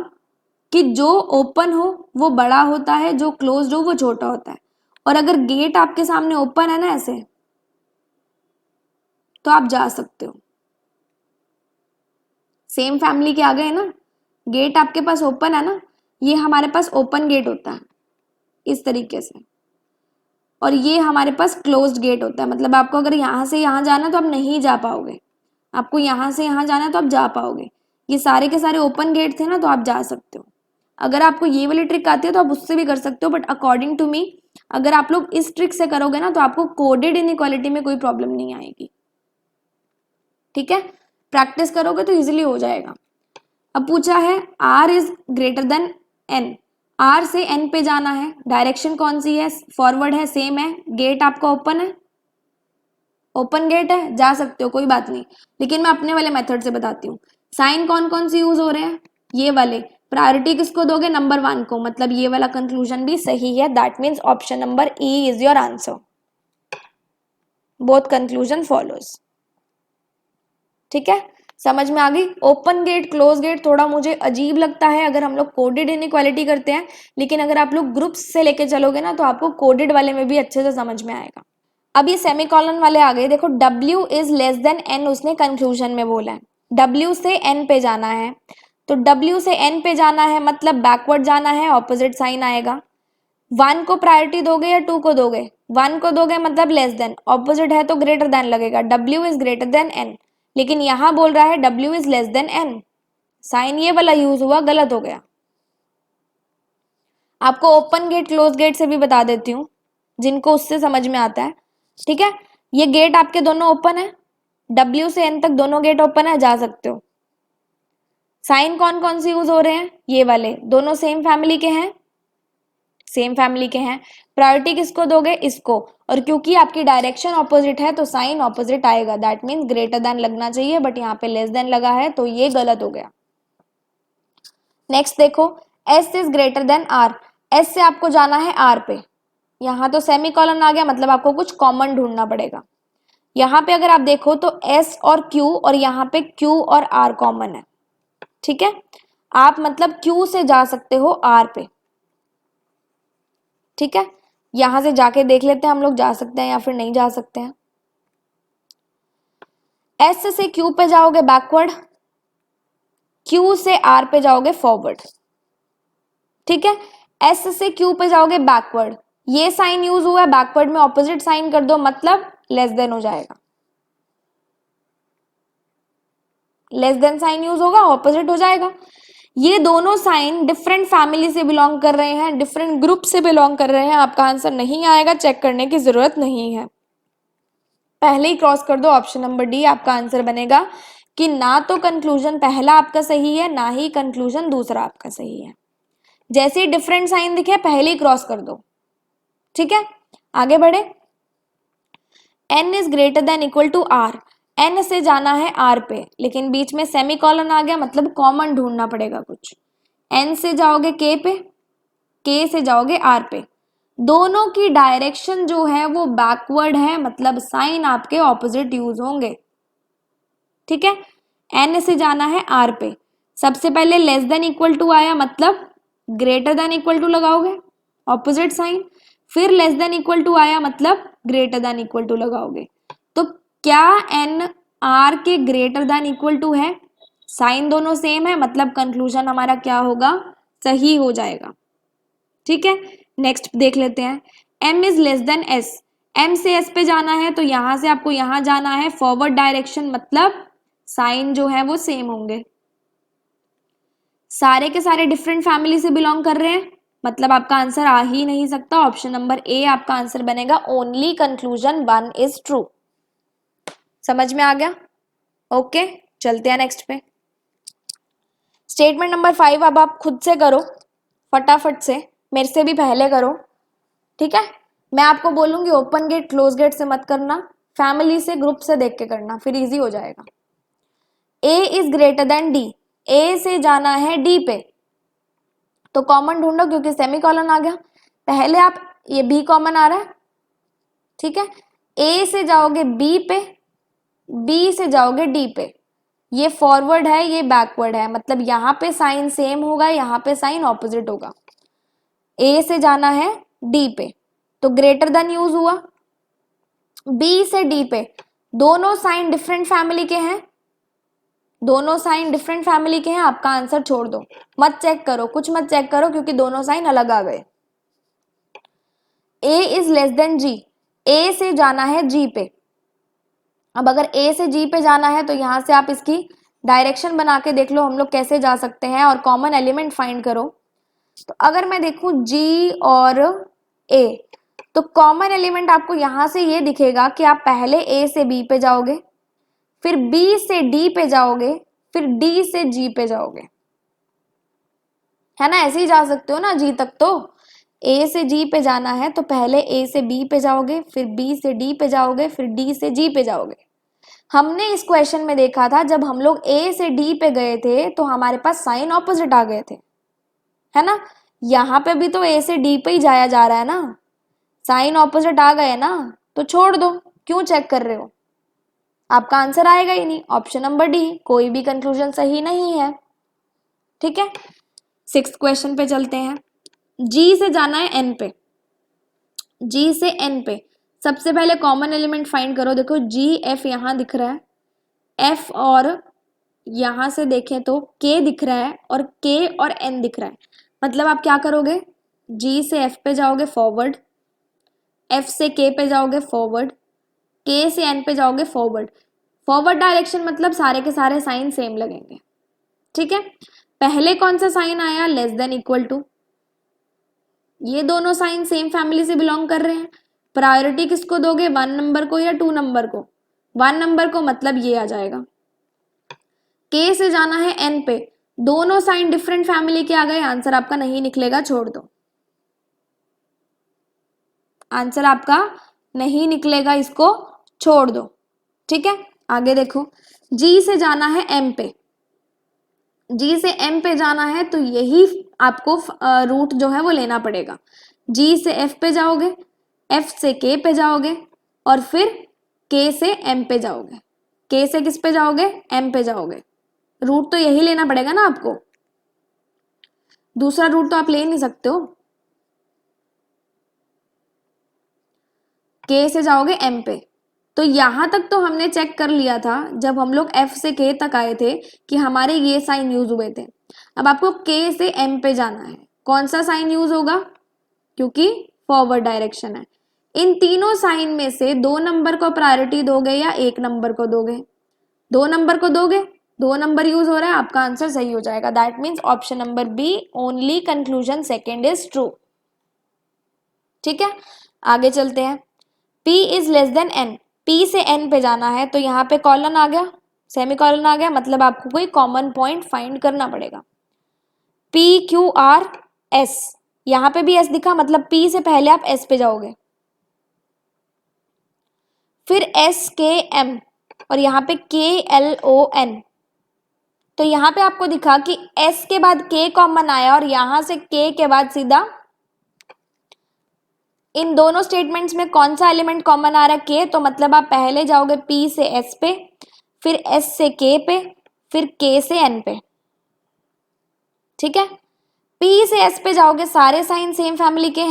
कि जो ओपन हो वो बड़ा होता है, जो क्लोज्ड हो वो छोटा होता है। और अगर गेट आपके सामने ओपन है ना ऐसे, तो आप जा सकते हो। सेम फैमिली के आ गए ना, गेट आपके पास ओपन है ना, ये हमारे पास ओपन गेट होता है इस तरीके से, और ये हमारे पास क्लोज्ड गेट होता है। मतलब आपको अगर यहाँ से यहाँ जाना तो आप नहीं जा पाओगे, आपको यहाँ से यहाँ जाना है तो आप जा पाओगे। ये सारे के सारे ओपन गेट थे ना, तो आप जा सकते हो। अगर आपको ये वाली ट्रिक आती है तो आप उससे भी कर सकते हो, बट अकॉर्डिंग टू मी अगर आप लोग इस ट्रिक से करोगे ना तो आपको कोडेड इनइक्वालिटी में कोई प्रॉब्लम नहीं आएगी। ठीक है, प्रैक्टिस करोगे तो इजीली हो जाएगा। अब पूछा है r is greater than n, r से n पे जाना है, डायरेक्शन कौन सी है? फॉरवर्ड है, सेम है, गेट आपका ओपन है, ओपन गेट है, जा सकते हो, कोई बात नहीं। लेकिन मैं अपने वाले मेथड से बताती हूँ। साइन कौन कौन से यूज हो रहे हैं? ये वाले। प्रायोरिटी किसको दोगे? नंबर 1 को, मतलब ये वाला कंक्लूजन भी सही है। That means option number E is your answer, both conclusion follows. ठीक है, समझ में आ गई। ओपन गेट क्लोज गेट थोड़ा मुझे अजीब लगता है अगर हम लोग कोडेड इनइक्वालिटी करते हैं, लेकिन अगर आप लोग ग्रुप्स से लेके चलोगे ना तो आपको कोडेड वाले में भी अच्छे से समझ में आएगा। अब ये सेमीकोलन वाले आ गए, देखो W is less than n उसने कंक्लूजन में बोला है, W से n पे जाना है, तो W से n पे जाना है मतलब बैकवर्ड जाना है, ऑपोजिट साइन आएगा। 1 को प्रायोरिटी दोगे या 2 को दोगे? 1 को दोगे मतलब लेस देन, ऑपोजिट है तो ग्रेटर देन लगेगा, W is greater than n, लेकिन यहां बोल रहा है W is less than n, sign ये वाला यूज हुआ, गलत हो गया। आपको ओपन गेट क्लोज गेट से भी बता देती हूँ जिनको उससे समझ में आता है, ठीक है। ये गेट आपके दोनों ओपन है, W से n तक दोनों गेट ओपन है, जा सकते हो। साइन कौन कौन से यूज हो रहे हैं? ये वाले दोनों सेम फैमिली के हैं, सेम फैमिली के हैं। प्रायोरिटी किसको दोगे? इसको, और क्योंकि आपकी डायरेक्शन ऑपोजिट है तो साइन ऑपोजिट आएगा, दैट मीन्स ग्रेटर देन लगना चाहिए, बट यहाँ पे लेस देन लगा है तो ये गलत हो गया। नेक्स्ट देखो, S is greater then R, S से आपको जाना है R पे, यहाँ तो सेमीकोलन आ गया मतलब आपको कुछ कॉमन ढूंढना पड़ेगा। यहाँ पे अगर आप देखो तो S और Q, और यहाँ पे Q और R कॉमन है, ठीक है। आप मतलब Q से जा सकते हो R पे, ठीक है। यहां से जाके देख लेते हैं हम लोग जा सकते हैं या फिर नहीं जा सकते हैं। S से Q पे जाओगे बैकवर्ड, Q से R पे जाओगे फॉरवर्ड, ठीक है। S से Q पे जाओगे बैकवर्ड, ये साइन यूज हुआ है, बैकवर्ड में ऑपोजिट साइन कर दो मतलब लेस देन हो जाएगा, लेस देन साइन यूज होगा, ऑपोजिट हो जाएगा। ये दोनों साइन डिफरेंट फैमिली से बिलोंग कर रहे हैं, डिफरेंट ग्रुप से बिलोंग कर रहे हैं, आपका आंसर नहीं आएगा, चेक करने की जरूरत नहीं है, पहले ही क्रॉस कर दो, ऑप्शन नंबर डी आपका आंसर बनेगा कि ना तो कंक्लूजन पहला आपका सही है ना ही कंक्लूजन दूसरा आपका सही है। जैसे ही डिफरेंट साइन दिखे पहले ही क्रॉस कर दो, ठीक है। आगे बढ़े, n is greater than equal to r, n से जाना है r पे, लेकिन बीच में सेमीकोलन आ गया मतलब कॉमन ढूंढना पड़ेगा कुछ। n से जाओगे k पे, k से जाओगे r पे, दोनों की डायरेक्शन जो है वो बैकवर्ड है मतलब साइन आपके ऑपोजिट यूज होंगे, ठीक है। n से जाना है r पे, सबसे पहले लेस देन इक्वल टू आया मतलब ग्रेटर देन इक्वल टू लगाओगे, ऑपोजिट साइन, फिर लेस देन इक्वल टू आया मतलब ग्रेटर देन इक्वल टू लगाओगे। तो क्या n r के ग्रेटर देन इक्वल टू है? साइन दोनों सेम है मतलब कंक्लूजन हमारा क्या होगा? सही हो जाएगा, ठीक है। नेक्स्ट देख लेते हैं, m is less then s, m से s पे जाना है तो यहां से आपको यहां जाना है फॉरवर्ड डायरेक्शन मतलब साइन जो है वो सेम होंगे, सारे के सारे डिफरेंट फैमिली से बिलोंग कर रहे हैं मतलब आपका आंसर आ ही नहीं सकता, ऑप्शन नंबर ए आपका आंसर बनेगा, ओनली कंक्लूजन 1 इज ट्रू। समझ में आ गया? ओके, चलते हैं नेक्स्ट पे। स्टेटमेंट नंबर 5 अब आप खुद से करो फटाफट से, मेरे से भी पहले करो, ठीक है। मैं आपको बोलूंगी ओपन गेट क्लोज गेट से मत करना, फैमिली से ग्रुप से देख के करना, फिर इजी हो जाएगा। a is greater then d, a से जाना है d पे, तो कॉमन ढूंढो क्योंकि सेमीकोलन आ गया, पहले आप ये b कॉमन आ रहा है, ठीक है। a से जाओगे b पे, b से जाओगे d पे, ये फॉरवर्ड है ये बैकवर्ड है मतलब यहाँ पे साइन सेम होगा, यहाँ पे साइन ऑपोजिट होगा। a से जाना है d पे तो ग्रेटर देन यूज हुआ, b से d पे दोनों साइन डिफरेंट फैमिली के हैं, दोनों साइन डिफरेंट फैमिली के हैं, आपका आंसर छोड़ दो, मत चेक करो, कुछ मत चेक करो क्योंकि दोनों साइन अलग आ गए। a is less than g, a से जाना है g पे, अब अगर a से g पे जाना है तो यहां से आप इसकी डायरेक्शन बना के देख लो हम लोग कैसे जा सकते हैं और कॉमन एलिमेंट फाइंड करो। तो अगर मैं देखूं g और a, तो कॉमन एलिमेंट आपको यहां से ये दिखेगा कि आप पहले a से b पे जाओगे, फिर b से d पे जाओगे, फिर d से g पे जाओगे, है ना, ऐसे ही जा सकते हो ना g तक। तो a से g पे जाना है तो पहले a से b पे जाओगे, फिर b से d पे जाओगे, फिर d से g पे जाओगे। हमने इस क्वेश्चन में देखा था जब हम लोग a से d पे गए थे तो हमारे पास साइन ऑपोजिट आ गए थे, है ना। यहाँ पे भी तो a से d पे ही जाया जा रहा है ना, साइन ऑपोजिट आ गए ना, तो छोड़ दो, क्यों चेक कर रहे हो, आपका आंसर आएगा ही नहीं। ऑप्शन नंबर डी, कोई भी कंक्लूजन सही नहीं है। ठीक है, 6th क्वेश्चन पे चलते हैं। जी से जाना है एन पे, जी से एन पे सबसे पहले कॉमन एलिमेंट फाइंड करो। देखो जी एफ यहां दिख रहा है, एफ और यहां से देखें तो के दिख रहा है और के और एन दिख रहा है। मतलब आप क्या करोगे, जी से एफ पे जाओगे फॉरवर्ड, एफ से के पे जाओगे फॉरवर्ड, के से एन पे जाओगे फॉरवर्ड। फॉरवर्ड डायरेक्शन मतलब सारे के सारे साइन सेम लगेंगे। ठीक है, पहले कौन सा साइन आया, लेस देन इक्वल टू। ये दोनों साइन सेम फैमिली से बिलोंग कर रहे हैं। प्रायोरिटी किसको दोगे, 1 नंबर को या 2 नंबर को, 1 नंबर को, मतलब ये आ जाएगा। के से जाना है एन पे, दोनों साइन डिफरेंट फैमिली के आ गए, आंसर आपका नहीं निकलेगा, छोड़ दो। आंसर आपका नहीं निकलेगा, इसको छोड़ दो। ठीक है, आगे देखो, जी से जाना है एम पे, जी से एम पे जाना है तो यही आपको रूट जो है वो लेना पड़ेगा। जी से एफ पे जाओगे, एफ से के पे जाओगे और फिर के से एम पे जाओगे, के से किस पे जाओगे, एम पे जाओगे। रूट तो यही लेना पड़ेगा ना आपको, दूसरा रूट तो आप ले नहीं सकते हो। के से जाओगे एम पे, तो यहां तक तो हमने चेक कर लिया था जब हम लोग एफ से के तक आए थे कि हमारे ये साइन यूज हुए थे। अब आपको के से एम पे जाना है, कौन सा साइन यूज होगा, क्योंकि फॉरवर्ड डायरेक्शन है। इन तीनों साइन में से 2 नंबर को प्रायोरिटी दोगे या 1 नंबर को दोगे, 2 नंबर को दोगे, 2 नंबर यूज हो रहा है, आपका आंसर सही हो जाएगा। That means option number B only conclusion second is true. ठीक है, आगे चलते हैं। P is less than N, P से N पे जाना है तो यहाँ पे कॉलन आ गया, सेमी कॉलन आ गया, मतलब आपको कोई कॉमन पॉइंट फाइंड करना पड़ेगा। P Q R S, यहाँ पे भी S दिखा, मतलब P से पहले आप S पे जाओगे, फिर S K M और यहाँ पे K L O N। तो यहाँ पे आपको दिखा कि S के बाद K कॉमन आया और यहां से K के बाद सीधा इन दोनों स्टेटमेंट्स में कौन सा एलिमेंट कॉमन आ रहा है, के, तो मतलब आप पहले जाओगे P से S पे, फिर S से K पे, फिर K से N पे। ठीक है, P से S पे जाओगे, सारे साइन सेम फैमिली के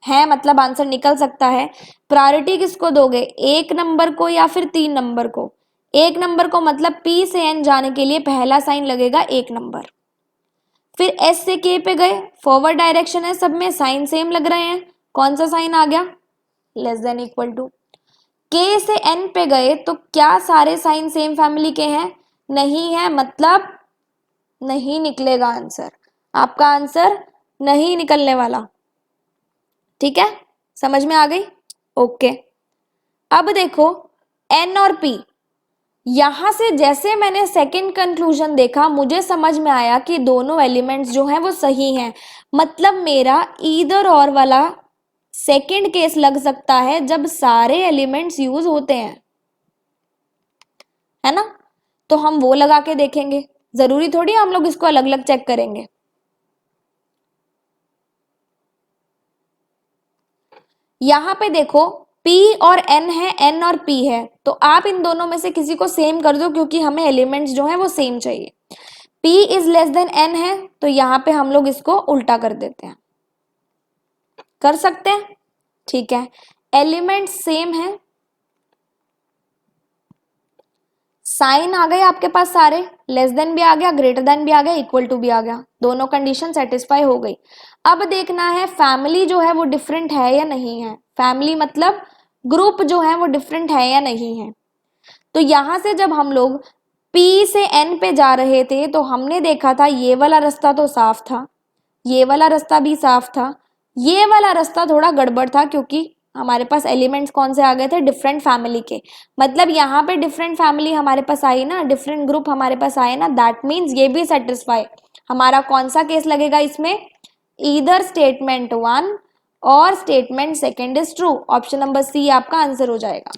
हैं मतलब आंसर निकल सकता है। प्रायोरिटी किसको दोगे, 1 नंबर को या फिर 3 नंबर को। 1 नंबर को मतलब P से N जाने के लिए पहला साइन लगेगा 1 नंबर। फिर S से K पे गए, फॉरवर्ड डायरेक्शन है, सब में साइन सेम लग रहे हैं, कौन सा साइन आ गया, लेस देन इक्वल टू। के से एन पे गए तो क्या सारे साइन सेम फैमिली के हैं, नहीं है, मतलब नहीं निकलेगा आंसर, आपका आंसर नहीं निकलने वाला। ठीक है, समझ में आ गई, ओके। अब देखो एन और पी, यहां से जैसे मैंने सेकंड कंक्लूजन देखा मुझे समझ में आया कि दोनों एलिमेंट्स जो हैं वो सही हैं, मतलब मेरा ईदर और वाला सेकंड केस लग सकता है जब सारे एलिमेंट्स यूज होते हैं, है ना। तो हम वो लगा के देखेंगे, जरूरी थोड़ी हम लोग इसको अलग अलग चेक करेंगे। यहां पे देखो P और N है, N और P है, तो आप इन दोनों में से किसी को सेम कर दो क्योंकि हमें एलिमेंट्स जो है वो सेम चाहिए। P is less than N है तो यहां पे हम लोग इसको उल्टा कर देते हैं, कर सकते हैं। ठीक है, एलिमेंट सेम है, साइन आ गए आपके पास सारे, लेस देन भी आ गया, ग्रेटर देन भी आ गया, इक्वल टू भी आ गया, दोनों कंडीशन सेटिस्फाई हो गई। अब देखना है फैमिली जो है वो डिफरेंट है या नहीं है, फैमिली मतलब ग्रुप जो है वो डिफरेंट है या नहीं है। तो यहां से जब हम लोग P से N पे जा रहे थे तो हमने देखा था ये वाला रास्ता तो साफ था, ये वाला रास्ता भी साफ था, ये वाला रास्ता थोड़ा गड़बड़ था क्योंकि हमारे पास एलिमेंट्स कौन से आ गए थे, डिफरेंट फैमिली के। मतलब यहाँ पे डिफरेंट फैमिली हमारे पास आई ना, डिफरेंट ग्रुप हमारे पास आए ना, दैट मीन्स ये भी सेटिस्फाई। हमारा कौन सा केस लगेगा इसमें, ईदर स्टेटमेंट 1 और statement second is true, option number C आपका आंसर हो जाएगा।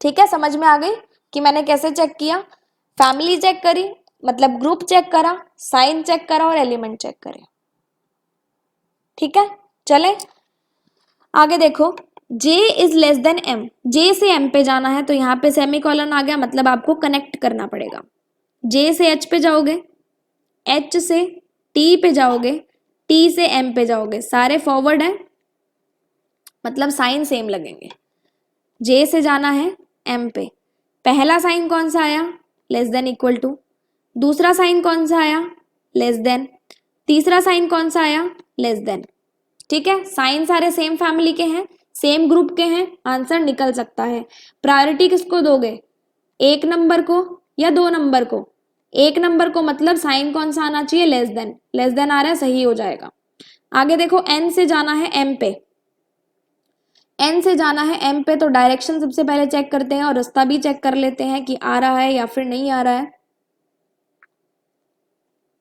ठीक है, समझ में आ गई कि मैंने कैसे चेक किया, फैमिली चेक करी, मतलब ग्रुप चेक करा, साइन चेक करा और एलिमेंट चेक करे। ठीक है, चले आगे देखो। J is less then M, J से M पे जाना है तो यहाँ पे सेमीकोलन आ गया, मतलब आपको कनेक्ट करना पड़ेगा। J से H पे जाओगे, H से T पे जाओगे, T से M पे जाओगे, सारे फॉरवर्ड है, मतलब साइन सेम लगेंगे। J से जाना है M पे, पहला साइन कौन सा आया, लेस देन इक्वल टू, दूसरा साइन कौन सा आया, लेस देन, तीसरा साइन कौन सा आया, लेस देन। ठीक है, साइन सारे सेम फैमिली के हैं, सेम ग्रुप के हैं, आंसर निकल सकता है। प्रायोरिटी किसको दोगे, एक नंबर को या दो नंबर को, एक नंबर को, मतलब साइन कौन सा आना चाहिए, लेस देन, लेस देन आ रहा है, सही हो जाएगा। आगे देखो, एन से जाना है एम पे, एन से जाना है एम पे, तो डायरेक्शन सबसे पहले चेक करते हैं और रास्ता भी चेक कर लेते हैं कि आ रहा है या फिर नहीं आ रहा है,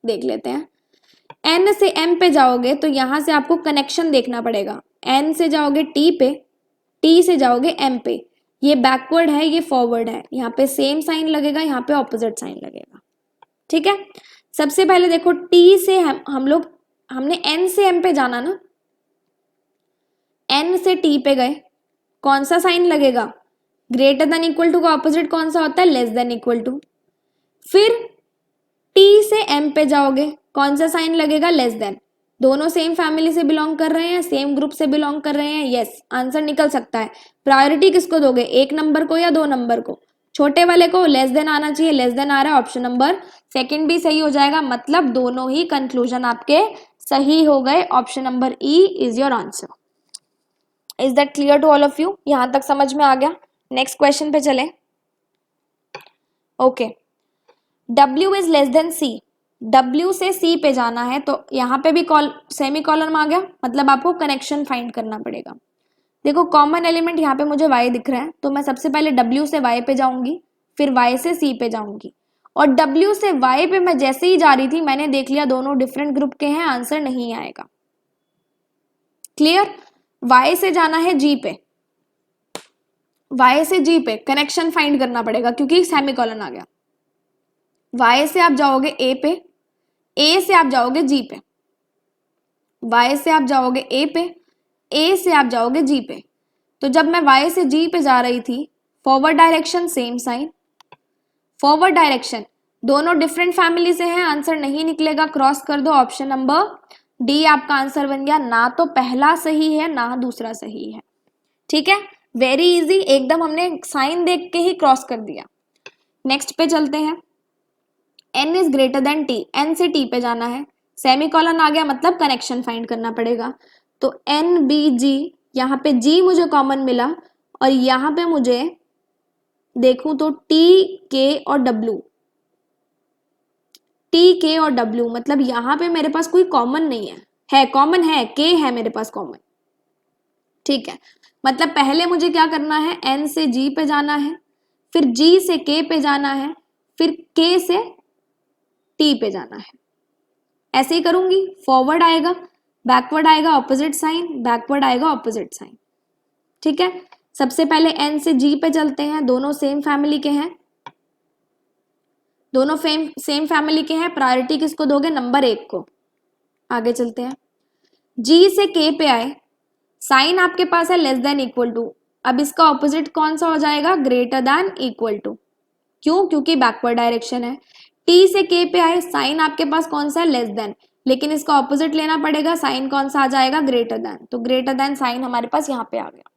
देख लेते हैं। एन से एम पे जाओगे तो यहां से आपको कनेक्शन देखना पड़ेगा, एन से जाओगे टी पे, टी से जाओगे एम पे, ये बैकवर्ड है, ये फॉरवर्ड है, यहाँ पे सेम साइन लगेगा, यहाँ पे ऑपोजिट साइन लगेगा। ठीक है, सबसे पहले देखो टी से हमने एन से एम पे जाना ना, एन से टी पे गए, कौन सा साइन लगेगा, ग्रेटर देन इक्वल टू का ऑपोजिट कौन सा होता है, लेस देन इक्वल टू। फिर टी से एम पे जाओगे, कौन सा साइन लगेगा, लेस देन। दोनों सेम फैमिली से बिलोंग कर रहे हैं, सेम ग्रुप से बिलोंग कर रहे हैं, यस, आंसर निकल सकता है। प्रायोरिटी किसको दोगे, एक नंबर को या दो नंबर को, छोटे वाले को, लेस देन आना चाहिए, लेस देन आ रहा है, ऑप्शन नंबर सेकंड भी सही हो जाएगा, मतलब दोनों ही कंक्लूजन आपके सही हो गए। Option number E is your answer. Is that clear to all of you, यहां तक समझ में आ गया। नेक्स्ट क्वेश्चन पे चले। Okay, W is less then C, W से C पे जाना है तो यहाँ पे भी सेमी कॉलम आ गया, मतलब आपको कनेक्शन फाइंड करना पड़ेगा। देखो कॉमन एलिमेंट यहाँ पे मुझे Y दिख रहा है, तो मैं सबसे पहले W से Y पे जाऊंगी, फिर Y से C पे जाऊंगी, और W से Y पे मैं जैसे ही जा रही थी मैंने देख लिया दोनों डिफरेंट ग्रुप के हैं, आंसर नहीं आएगा। क्लियर, Y से जाना है G पे, Y से G पे कनेक्शन फाइंड करना पड़ेगा क्योंकि सेमी कॉलन आ गया। Y से आप जाओगे A पे, A से आप जाओगे G पे, Y से आप जाओगे A पे, A से आप जाओगे G पे। तो जब मैं Y से G पे जा रही थी, forward direction same sign, forward direction, दोनों डिफरेंट फैमिली से हैं, आंसर नहीं निकलेगा, क्रॉस कर दो। ऑप्शन नंबर डी आपका आंसर बन गया, ना तो पहला सही है ना दूसरा सही है। ठीक है, वेरी इजी, एकदम हमने साइन देख के ही क्रॉस कर दिया। नेक्स्ट पे चलते हैं। n is greater then t, n से t पे जाना है, सेमी कॉलन आ गया, मतलब कनेक्शन फाइंड करना पड़ेगा। तो n b g, यहाँ पे g मुझे कॉमन मिला, और यहाँ पे मुझे देखूं तो t k और w, t k और w, मतलब यहाँ पे मेरे पास कोई कॉमन नहीं है कॉमन है, k है मेरे पास कॉमन। ठीक है, मतलब पहले मुझे क्या करना है, n से g पे जाना है, फिर g से k पे जाना है, फिर k से t पे जाना है। ऐसे ही करूंगी, फॉरवर्ड आएगा, बैकवर्ड आएगा, ऑपोजिट साइन, बैकवर्ड आएगा, ऑपोजिट साइन। ठीक है, सबसे पहले n से g पे चलते हैं, दोनों सेम फैमिली के हैं, दोनों सेम फैमिली के हैं, प्रायोरिटी किसको दोगे, नंबर एक को। आगे चलते हैं, g से k पे आए, साइन आपके पास है लेस देन इक्वल टू, अब इसका ऑपोजिट कौन सा हो जाएगा, ग्रेटर देन इक्वल टू। क्यों, क्योंकि बैकवर्ड डायरेक्शन है। t से k पे आए, साइन आपके पास कौन सा है, लेस देन, लेकिन इसका ऑपोजिट लेना पड़ेगा, साइन कौन सा आ जाएगा, ग्रेटर देन, तो ग्रेटर देन साइन हमारे पास यहाँ पे आ गया।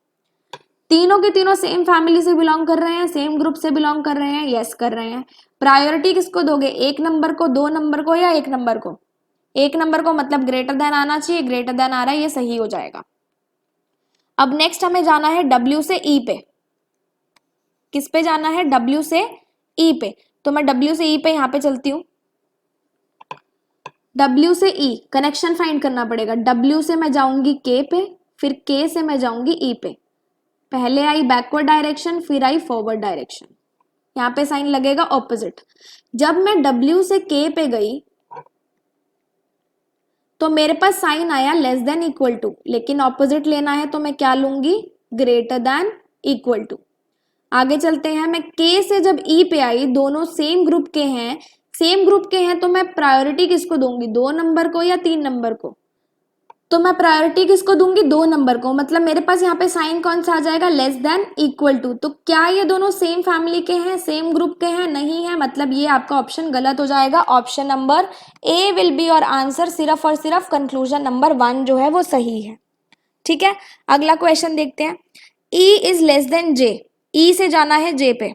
तीनों के तीनों सेम फैमिली से बिलोंग कर रहे हैं, सेम ग्रुप से बिलोंग कर रहे हैं, यस कर रहे हैं। प्रायोरिटी किसको दोगे, एक नंबर को, दो नंबर को, या एक नंबर को, एक नंबर को, मतलब ग्रेटर देन आना चाहिए, ग्रेटर देन आ रहा है, ये सही हो जाएगा। अब नेक्स्ट हमें जाना है W से E पे, किस पे जाना है, W से E पे, तो मैं W से E पे यहाँ पे चलती हूँ। W से E कनेक्शन फाइंड करना पड़ेगा, W से मैं जाऊंगी K पे, फिर K से मैं जाऊंगी E पे, पहले आई बैकवर्ड डायरेक्शन, फिर आई फॉरवर्ड डायरेक्शन, यहाँ पे साइन लगेगा ऑपोजिट। जब मैं W से K पे गई तो मेरे पास साइन आया लेस देन इक्वल टू, लेकिन ऑपोजिट लेना है तो मैं क्या लूंगी, ग्रेटर देन इक्वल टू। आगे चलते हैं, मैं K से जब E पे आई, दोनों सेम ग्रुप के हैं, सेम ग्रुप के हैं, तो मैं प्रायोरिटी किसको दूंगी, दो नंबर को या तीन नंबर को, तो मैं प्रायोरिटी किसको दूंगी, 2 नंबर को, मतलब मेरे पास यहाँ पे साइन कौन सा आ जाएगा, लेस देन इक्वल टू। तो क्या ये दोनों सेम फैमिली के हैं, सेम ग्रुप के हैं, नहीं है, मतलब ये आपका ऑप्शन गलत हो जाएगा। Option number A will be your answer, सिर्फ और सिर्फ कंक्लूजन नंबर 1 जो है वो सही है। ठीक है, अगला क्वेश्चन देखते हैं। ई इज लेस देन जे, ई से जाना है जे पे,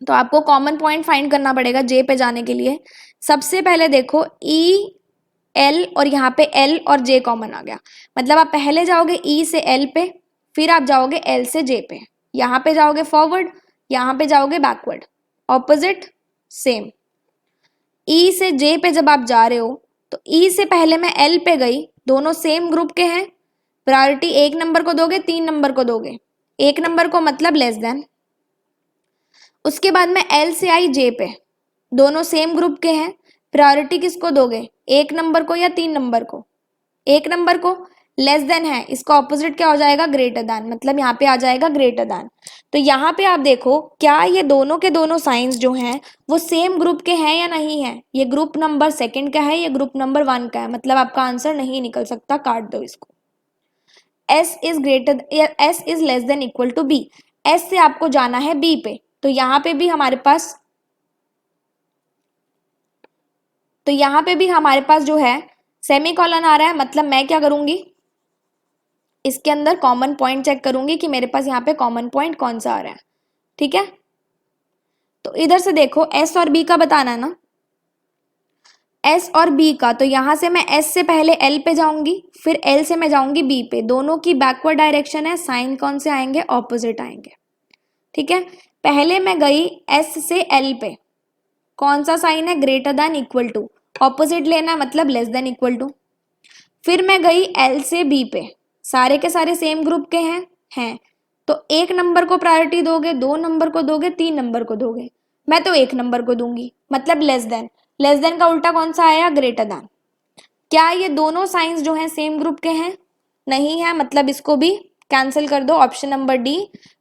तो आपको कॉमन पॉइंट फाइंड करना पड़ेगा जे पे जाने के लिए। सबसे पहले देखो ई एल, और यहाँ पे एल और जे कॉमन आ गया, मतलब आप पहले जाओगे ई से एल पे, फिर आप जाओगे एल से जे पे, यहाँ पे जाओगे फॉरवर्ड, यहाँ पे जाओगे बैकवर्ड, ऑपोजिट सेम। ई से जे पे जब आप जा रहे हो तो ई से पहले मैं एल पे गई, दोनों सेम ग्रुप के हैं, प्रायोरिटी 1 नंबर को दोगे 3 नंबर को दोगे, 1 नंबर को मतलब लेस देन। उसके बाद मैं एल से आई जे पे, दोनों सेम ग्रुप के हैं, प्रायोरिटी किसको दोगे, 1 नंबर को या 3 नंबर को, 1 नंबर को, लेस देन है, इसका ऑपोजिट क्या हो जाएगा, ग्रेटर देन, मतलब यहाँ पे आ जाएगा ग्रेटर देन। तो यहाँ पे आप देखो क्या ये दोनों के दोनों साइंस जो हैं वो सेम ग्रुप के हैं या नहीं है, ये ग्रुप नंबर 2 का है, ये ग्रुप नंबर 1 का है, मतलब आपका आंसर नहीं निकल सकता, काट दो इसको। S is greater, S is less than equal to B, एस से आपको जाना है बी पे, तो यहाँ पे भी हमारे पास, तो यहाँ पे भी हमारे पास जो है सेमीकोलन आ रहा है, मतलब मैं क्या करूंगी, इसके अंदर कॉमन पॉइंट चेक करूंगी कि मेरे पास यहाँ पे कॉमन पॉइंट कौन सा आ रहा है। ठीक है, तो इधर से देखो एस और बी का बताना है ना, एस और बी का, तो यहां से मैं एस से पहले एल पे जाऊंगी, फिर एल से मैं जाऊंगी बी पे, दोनों की बैकवर्ड डायरेक्शन है, साइन कौन से आएंगे, ऑपोजिट आएंगे। ठीक है, पहले मैं गई एस से एल पे, कौन सा साइन है, greater than equal to, opposite लेना मतलब लेस देन इक्वल टू। फिर मैं गई एल से बी पे, सारे के सारे सेम ग्रुप के हैं, तो 1 नंबर को प्रायोरिटी दोगे, 2 नंबर को दोगे, 3 नंबर को दोगे, मैं तो 1 नंबर को दूंगी, मतलब लेस देन, लेस देन का उल्टा कौन सा आया, ग्रेटर देन। क्या ये दोनों साइंस जो हैं सेम ग्रुप के हैं, नहीं है, मतलब इसको भी कैंसिल कर दो, ऑप्शन नंबर डी,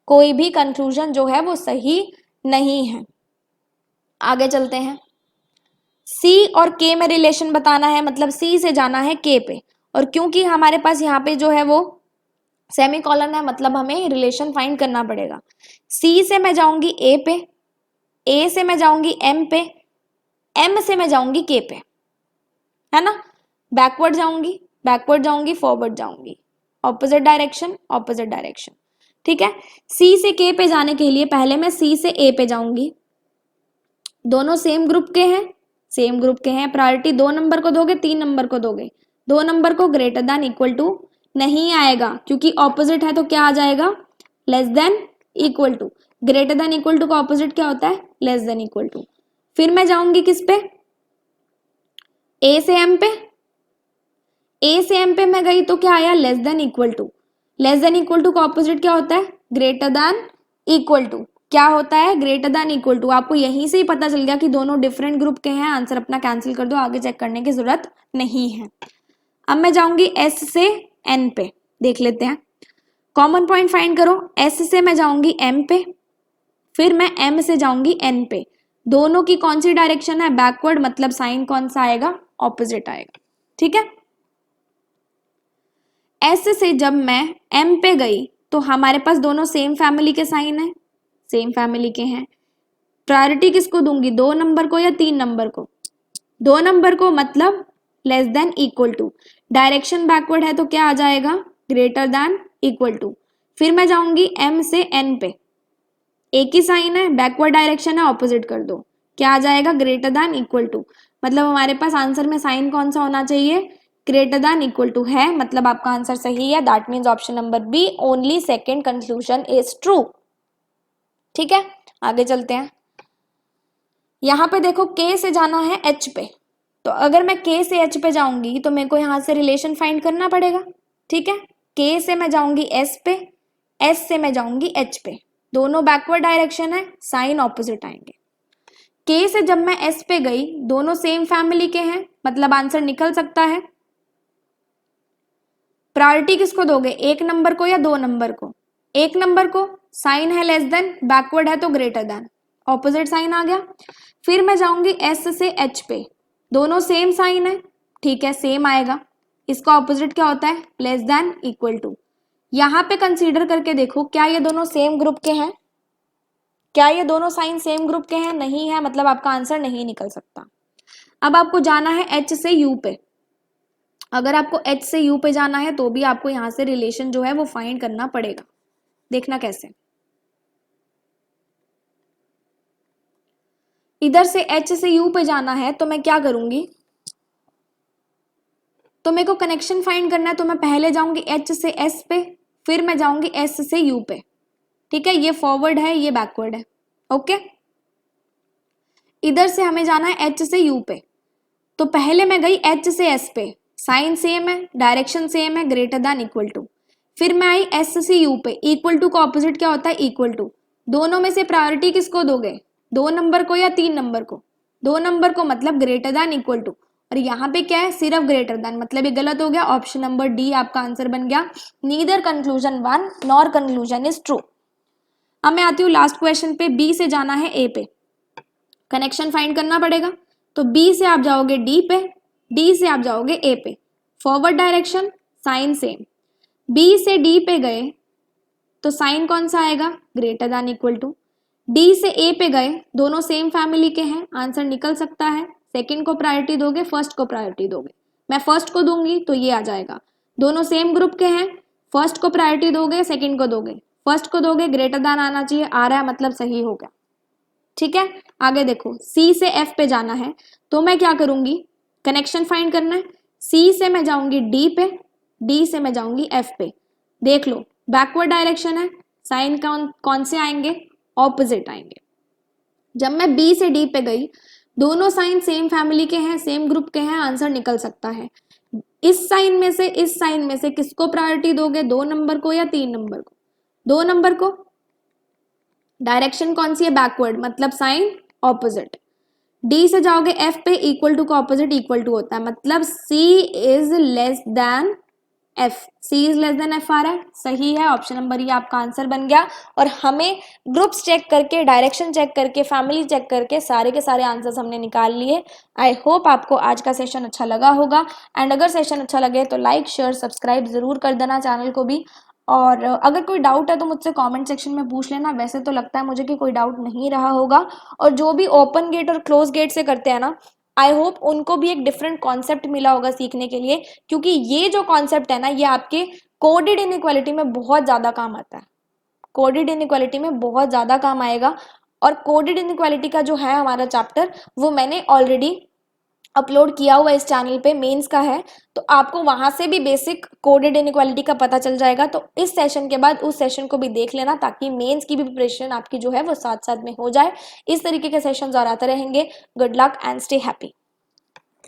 कोई भी कंक्लूजन जो है वो सही नहीं है। आगे चलते हैं, सी और के में रिलेशन बताना है, मतलब सी से जाना है के पे, और क्योंकि हमारे पास यहाँ पे जो है वो सेमीकोलन है, मतलब हमें रिलेशन फाइंड करना पड़ेगा। सी से मैं जाऊंगी ए पे, ए से मैं जाऊंगी एम पे, एम से मैं जाऊंगी के पे, है ना, बैकवर्ड जाऊंगी फॉरवर्ड जाऊंगी, ऑपोजिट डायरेक्शन ऑपोजिट डायरेक्शन। ठीक है, सी से के पे जाने के लिए पहले मैं सी से ए पे जाऊंगी, दोनों सेम ग्रुप के हैं, सेम ग्रुप के हैं, प्रायोरिटी 2 नंबर को दोगे 3 नंबर को दोगे, 2 नंबर को ग्रेटर देन इक्वल टू नहीं आएगा, क्योंकि ऑपोजिट है तो क्या आ जाएगा, less than equal to. Greater than equal to का ऑपोजिट क्या होता है, लेस देन इक्वल टू। फिर मैं जाऊंगी किस पे, ए से एम पे, ए से एम पे मैं गई तो क्या आया, less than equal to. Less than equal to का ऑपोजिट क्या होता है, ग्रेटर देन इक्वल टू। क्या होता है, ग्रेटर देन इक्वल टू। आपको यहीं से ही पता चल गया कि दोनों डिफरेंट ग्रुप के हैं, आंसर अपना कैंसिल कर दो, आगे चेक करने की जरूरत नहीं है। अब मैं जाऊंगी एस से एन पे, देख लेते हैं, कॉमन पॉइंट फाइंड करो, एस से मैं जाऊंगी एम पे, फिर मैं एम से जाऊंगी एन पे, दोनों की कौन सी डायरेक्शन है, बैकवर्ड, मतलब साइन कौन सा आएगा, ऑपोजिट आएगा। ठीक है, एस से जब मैं एम पे गई तो हमारे पास दोनों सेम फैमिली के साइन है, सेम फैमिली के हैं, प्रायोरिटी किसको दूंगी, 2 नंबर को या 3 नंबर को, 2 नंबर को, मतलब less than equal to, direction backward है तो क्या आ जाएगा, ग्रेटर देन इक्वल टू। फिर मैं जाऊंगी एम से एन पे, एक ही साइन है, बैकवर्ड डायरेक्शन है, ऑपोजिट कर दो, क्या आ जाएगा, ग्रेटर देन इक्वल टू। मतलब हमारे पास आंसर में साइन कौन सा होना चाहिए, ग्रेटर देन इक्वल टू है, मतलब आपका आंसर सही है, that means option number B only second conclusion is true. ठीक है, आगे चलते हैं, यहां पे देखो के से जाना है एच पे, तो अगर मैं के से एच पे जाऊंगी तो मेरे को यहां से रिलेशन फाइंड करना पड़ेगा। ठीक है, के से मैं जाऊंगी एस पे, एस से मैं जाऊंगी एच पे, दोनों बैकवर्ड डायरेक्शन है, साइन ऑपोजिट आएंगे। के से जब मैं एस पे गई, दोनों सेम फैमिली के हैं, मतलब आंसर निकल सकता है। प्रायोरिटी किसको दोगे, 1 नंबर को या 2 नंबर को, 1 नंबर को, साइन है लेस देन, बैकवर्ड है तो ग्रेटर देन, ऑपोजिट साइन आ गया। फिर मैं जाऊंगी एस से एच पे, दोनों सेम साइन है, ठीक है, सेम आएगा, इसका ऑपोजिट क्या होता है, लेस देन इक्वल टू। यहाँ पे कंसीडर करके देखो क्या ये दोनों सेम ग्रुप के हैं, क्या ये दोनों साइन सेम ग्रुप के हैं, नहीं है, मतलब आपका आंसर नहीं निकल सकता। अब आपको जाना है एच से यू पे। अगर आपको एच से यू पे जाना है तो भी आपको यहाँ से रिलेशन जो है वो फाइंड करना पड़ेगा। देखना कैसे, इधर से एच से यू पे जाना है तो मैं क्या करूंगी, तो मेरे को कनेक्शन फाइंड करना है तो मैं पहले जाऊंगी एच से एस पे, फिर मैं जाऊंगी एस से यू पे। ठीक है, ये फॉरवर्ड है, ये बैकवर्ड है। ओके, इधर से हमें जाना है एच से यू पे, तो पहले मैं गई एच से एस पे, साइन सेम है, डायरेक्शन सेम है, ग्रेटर देन इक्वल टू। फिर मैं आई एस से यू पे, इक्वल टू का ऑपोजिट क्या होता है, इक्वल टू। दोनों में से प्रायोरिटी किसको दोगे, 2 नंबर को या 3 नंबर को, 2 नंबर को, मतलब ग्रेटर देन इक्वल टू। और यहाँ पे क्या है, सिर्फ ग्रेटर देन, मतलब ये गलत हो गया, ऑप्शन नंबर डी आपका आंसर बन गया। Neither conclusion 1 nor conclusion is true. अब मैं आती हूँ लास्ट क्वेश्चन पे, बी से जाना है ए पे, कनेक्शन फाइंड करना पड़ेगा। तो बी से आप जाओगे डी पे, डी से आप जाओगे ए पे, forward direction, sign same. B से डी पे गए तो साइन कौन सा आएगा, greater than equal to. D से ए पे गए, दोनों सेम फैमिली के हैं, आंसर निकल सकता है। सेकंड को प्रायोरिटी दोगे, फर्स्ट को प्रायोरिटी दोगे, मैं फर्स्ट को दूंगी तो ये आ जाएगा। दोनों सेम ग्रुप के हैं, फर्स्ट को प्रायोरिटी दोगे, सेकंड को दोगे, फर्स्ट को दोगे, ग्रेटर देन आना चाहिए, आ रहा है मतलब सही हो गया। ठीक है, आगे देखो, सी से एफ पे जाना है तो मैं क्या करूंगी, कनेक्शन फाइंड करना है। सी से मैं जाऊंगी डी पे, डी से मैं जाऊंगी एफ पे। देख लो बैकवर्ड डायरेक्शन है, साइन कौन से आएंगे, ऑपोजिट आएंगे। जब मैं बी से डी पे गई, दोनों साइन सेम फैमिली के हैं, सेम ग्रुप के हैं, आंसर निकल सकता है। इस साइन में से, इस साइन में से किसको प्रायोरिटी दोगे, 2 नंबर को या 3 नंबर को, 2 नंबर को। डायरेक्शन कौन सी है, बैकवर्ड, मतलब साइन ऑपोजिट। डी से जाओगे एफ पे, इक्वल टू का ऑपोजिट इक्वल टू होता है, मतलब C is less than F, C is less than F आ रहा है, सही है, ऑप्शन नंबर ये आपका आंसर बन गया। और हमें ग्रुप्स चेक करके, डायरेक्शन चेक करके, फैमिली चेक करके सारे के सारे आंसर्स हमने निकाल लिए। आई होप आपको आज का सेशन अच्छा लगा होगा, एंड अगर सेशन अच्छा लगे तो लाइक शेयर सब्सक्राइब जरूर कर देना चैनल को भी। और अगर कोई डाउट है तो मुझसे कमेंट सेक्शन में पूछ लेना, वैसे तो लगता है मुझे कि कोई डाउट नहीं रहा होगा। और जो भी ओपन गेट और क्लोज गेट से करते हैं ना, आई होप उनको भी एक डिफरेंट कॉन्सेप्ट मिला होगा सीखने के लिए, क्योंकि ये जो कॉन्सेप्ट है ना, ये आपके कोडेड इनइक्वालिटी में बहुत ज़्यादा काम आता है, कोडेड इनइक्वालिटी में बहुत ज़्यादा काम आएगा। और कोडेड इनइक्वालिटी का जो है हमारा चैप्टर, वो मैंने ऑलरेडी अपलोड किया हुआ इस चैनल पे, मेंस का है, तो आपको वहां से भी बेसिक कोडेड इनइक्वालिटी का पता चल जाएगा। तो इस सेशन के बाद उस सेशन को भी देख लेना, ताकि मेंस की भी प्रिपरेशन आपकी जो है वो साथ साथ में हो जाए। इस तरीके के सेशंस और आते रहेंगे। Good luck and stay happy.